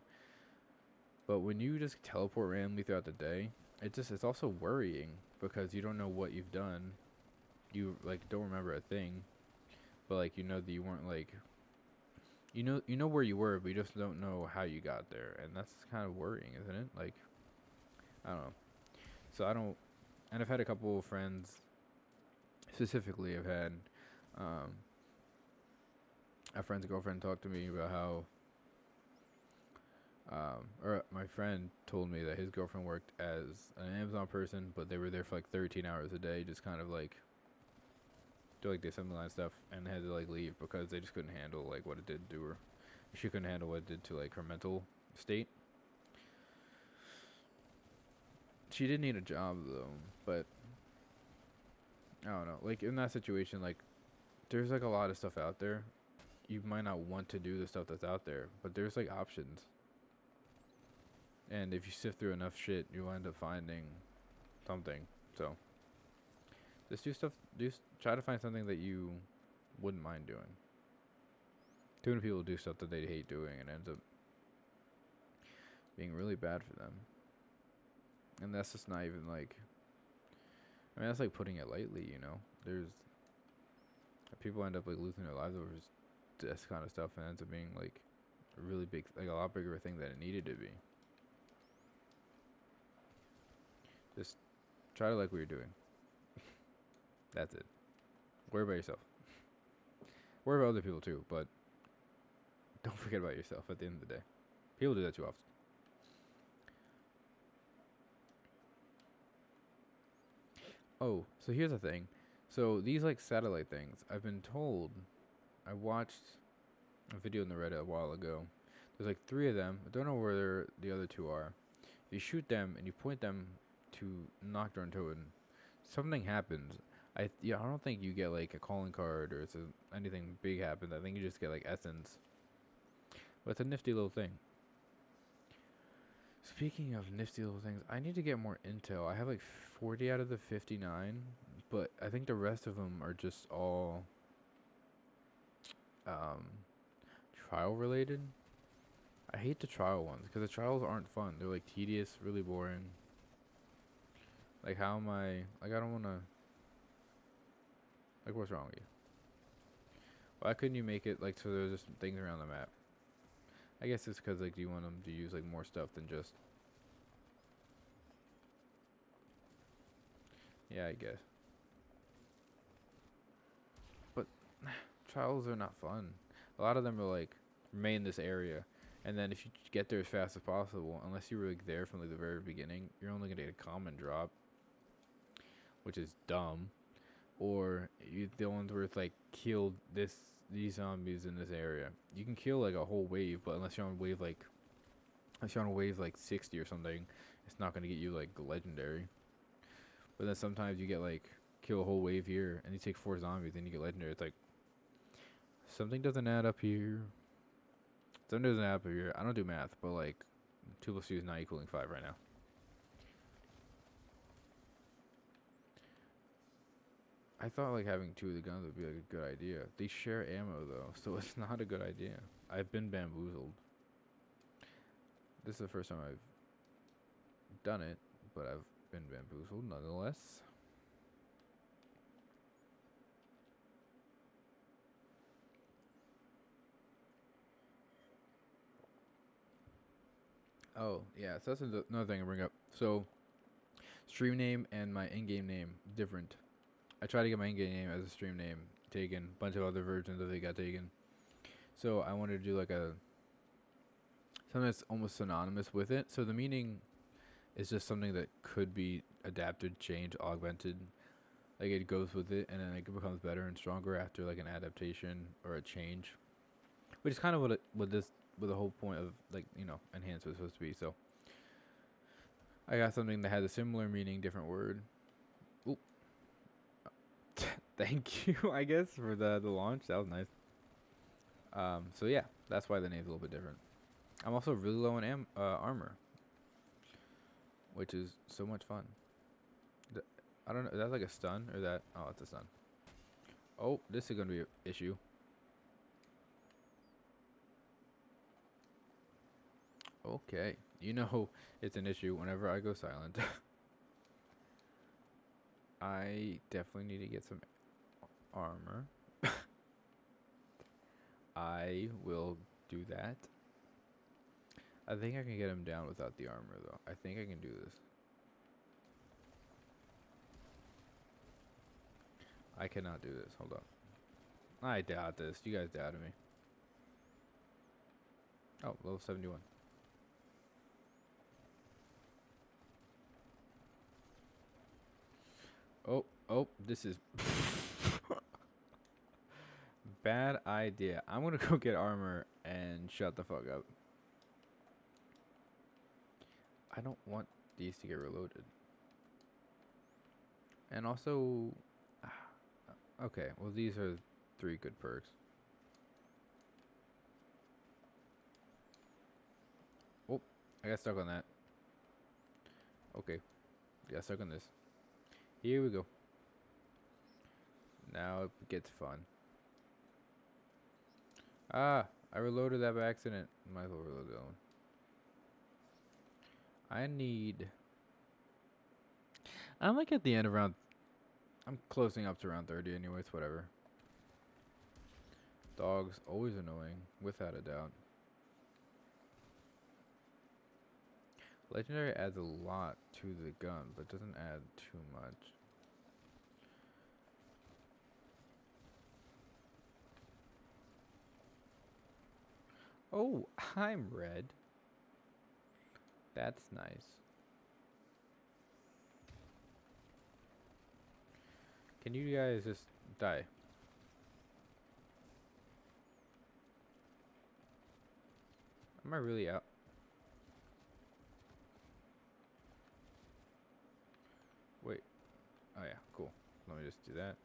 But when you just teleport randomly throughout the day, it's also worrying because you don't know what you've done. You like don't remember a thing, but like you know that you weren't like you know where you were, but you just don't know how you got there, and that's kind of worrying, isn't it? Like I don't know. So I don't, and I've had a couple of friends. Specifically, I've had a friend's girlfriend talk to me about how, or my friend told me that his girlfriend worked as an Amazon person, but they were there for like 13 hours a day, just kind of like do like the assembly line stuff, and had to like leave because they just couldn't handle like what it did to her. She couldn't handle what it did to like her mental state. She did need a job though, but I don't know. Like in that situation, like there's like a lot of stuff out there. You might not want to do the stuff that's out there, but there's like options. And if you sift through enough shit, you'll end up finding something. So just do stuff. Try to find something that you wouldn't mind doing. Too many people do stuff that they hate doing, and ends up being really bad for them. And that's just not even like. I mean, that's like putting it lightly, you know. There's people end up like losing their lives over this kind of stuff, and ends up being like a really big, like a lot bigger thing than it needed to be. Just try to like what you're doing. That's it. Worry about yourself. Worry about other people too, but don't forget about yourself at the end of the day. People do that too often. Oh, so here's the thing. So these like satellite things, I've been told, I watched a video in the Reddit a while ago. There's like 3 of them. I don't know where the other 2 are. If you shoot them and you point them to Nocturne Toad, something happens. I don't think you get like a calling card or anything big happens. I think you just get like essence. But it's a nifty little thing. Speaking of nifty little things, I need to get more intel. I have like 40 out of the 59, but I think the rest of them are just all trial related. I hate the trial ones because the trials aren't fun. They're like tedious, really boring. Like how am I? Like I don't want to. Like what's wrong with you? Why couldn't you make it like so there's just things around the map? I guess it's because like you want them to use like more stuff than just. Yeah, I guess. But trials are not fun. A lot of them are like remain this area, and then if you get there as fast as possible, unless you were like there from like the very beginning, you're only gonna get a common drop, which is dumb. Or you the ones where it's like kill these zombies in this area. You can kill like a whole wave, but unless you're on wave like 60 or something, it's not gonna get you like legendary. But then sometimes you get like kill a whole wave here and you take 4 zombies and you get legendary. It's like something doesn't add up here. Something doesn't add up here. I don't do math, but like 2 plus 2 is not equaling 5 right now. I thought like having 2 of the guns would be like a good idea. They share ammo though, so it's not a good idea. I've been bamboozled. This is the first time I've done it, but I've been bamboozled nonetheless. Oh, yeah, so that's another thing I bring up. So, stream name and my in-game name, different. I tried to get my in-game name as a stream name taken. A bunch of other versions of it got taken. So, I wanted to do like something that's almost synonymous with it. So, the meaning is just something that could be adapted, changed, augmented. Like, it goes with it, and then it becomes better and stronger after like an adaptation or a change. Which is kind of what the whole point of like enhancement was supposed to be. So I got something that had a similar meaning, different word. Oop. Thank you, I guess, for the launch. That was nice. So yeah, that's why the name's a little bit different. I'm also really low on armor, which is so much fun. I don't know, is that like a stun or that? Oh, it's a stun. Oh, this is gonna be an issue. Okay, it's an issue whenever I go silent. I definitely need to get some armor. I will do that. I think I can get him down without the armor, though. I think I can do this. I cannot do this. Hold up. I doubt this. You guys doubted me. Oh, level 71. Oh, this is bad idea. I'm gonna go get armor and shut the fuck up. I don't want these to get reloaded. And also, okay, well these are 3 good perks. Oh, I got stuck on that. Okay, got stuck on this. Here we go. Now it gets fun. Ah, I reloaded that by accident. Might as well reload that one. I'm like at the end of round. I'm closing up to round 30 anyways, whatever. Dogs, always annoying, without a doubt. Legendary adds a lot to the gun, but doesn't add too much. Oh, I'm red. That's nice. Can you guys just die? Am I really out? Wait. Oh yeah, cool. Let me just do that.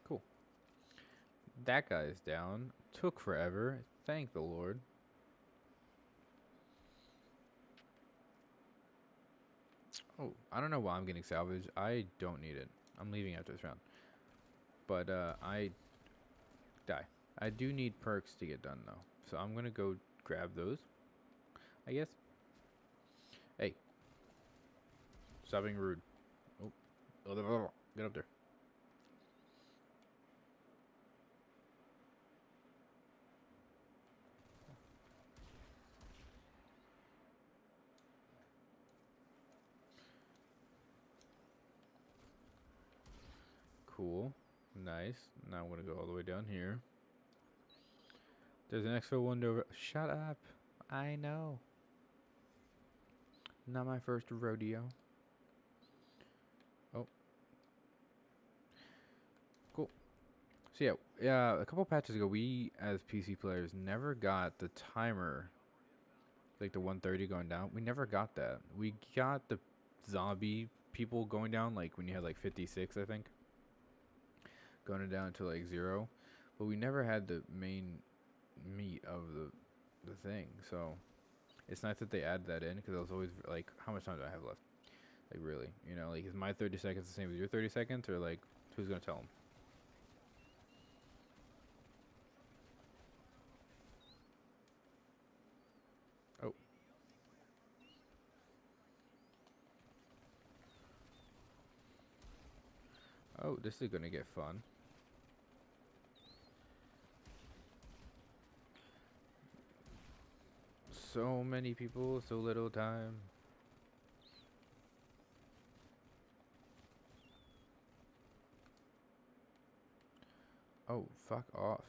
Cool. That guy's down. Took forever. Thank the Lord. Oh, I don't know why I'm getting salvaged. I don't need it. I'm leaving after this round. But I die. I do need perks to get done though. So I'm gonna go grab those, I guess. Hey, stop being rude. Oh, get up there. Cool. Nice. Now I'm gonna go all the way down here. There's an extra window over. Shut up. I know. Not my first rodeo. Oh, cool. So yeah, a couple patches ago, we as PC players never got the timer, like the 130 going down. We never got that. We got the zombie people going down, like when you had like 56, I think, going down to like 0. But we never had the main meat of the thing. So it's nice that they added that in because I was always like, how much time do I have left? Like really, like is my 30 seconds the same as your 30 seconds, or like who's gonna tell them? Oh, oh, this is gonna get fun. So many people, so little time. Oh, fuck off.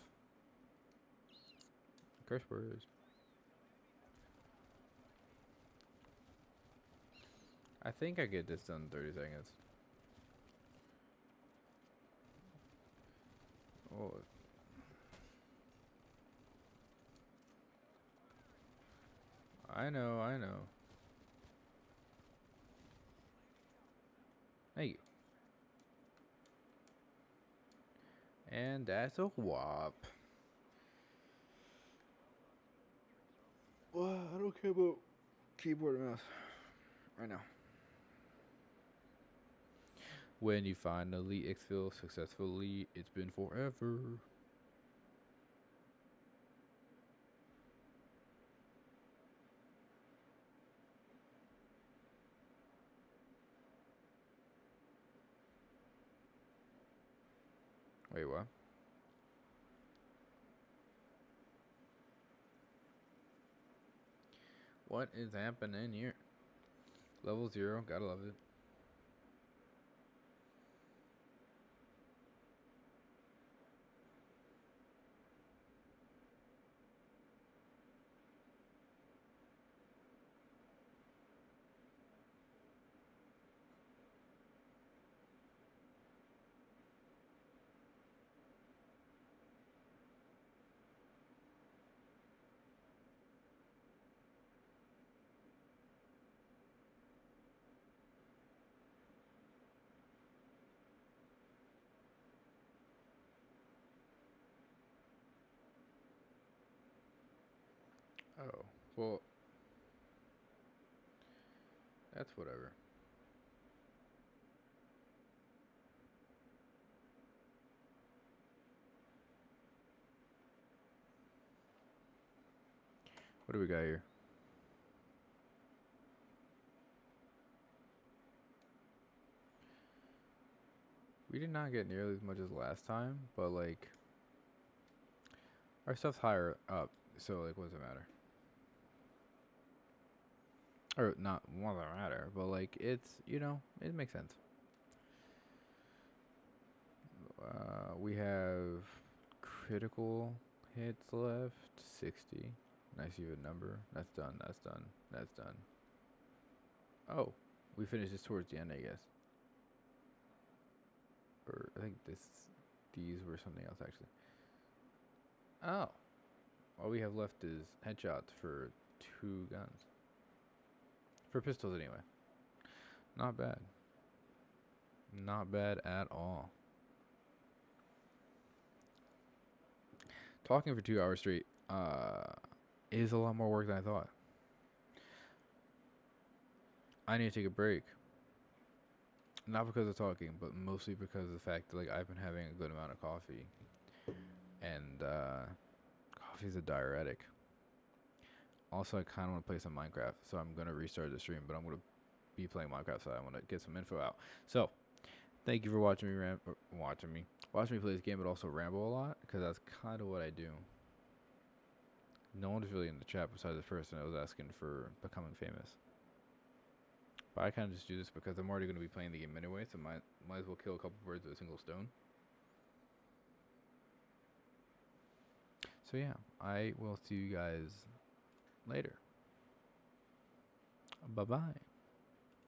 Curse words. I think I get this done in 30 seconds. Oh, I know, I know. Hey, and that's a whop. Well, I don't care about keyboard and mouse right now. When you finally exfil successfully, it's been forever. Wait, what? What is happening here? Level 0, gotta love it. Oh, well, that's whatever. What do we got here? We did not get nearly as much as last time, but like our stuff's higher up, so like what does it matter? Or not what does it matter, but like it's it makes sense. We have critical hits left, 60. Nice even number. That's done. That's done. That's done. Oh, we finished this towards the end, I guess. or I think these were something else actually. Oh, all we have left is headshots for 2 guns. For pistols anyway. Not bad. Not bad at all. Talking for 2 hours straight is a lot more work than I thought. I need to take a break. Not because of talking, but mostly because of the fact that like I've been having a good amount of coffee. And coffee's a diuretic. Also, I kind of want to play some Minecraft, so I'm going to restart the stream, but I'm going to be playing Minecraft, so I want to get some info out. So, thank you for watching me play this game, but also ramble a lot, because that's kind of what I do. No one's really in the chat besides the person that was asking for becoming famous. But I kind of just do this because I'm already going to be playing the game anyway, so might as well kill a couple birds with a single stone. So yeah, I will see you guys later. Bye-bye.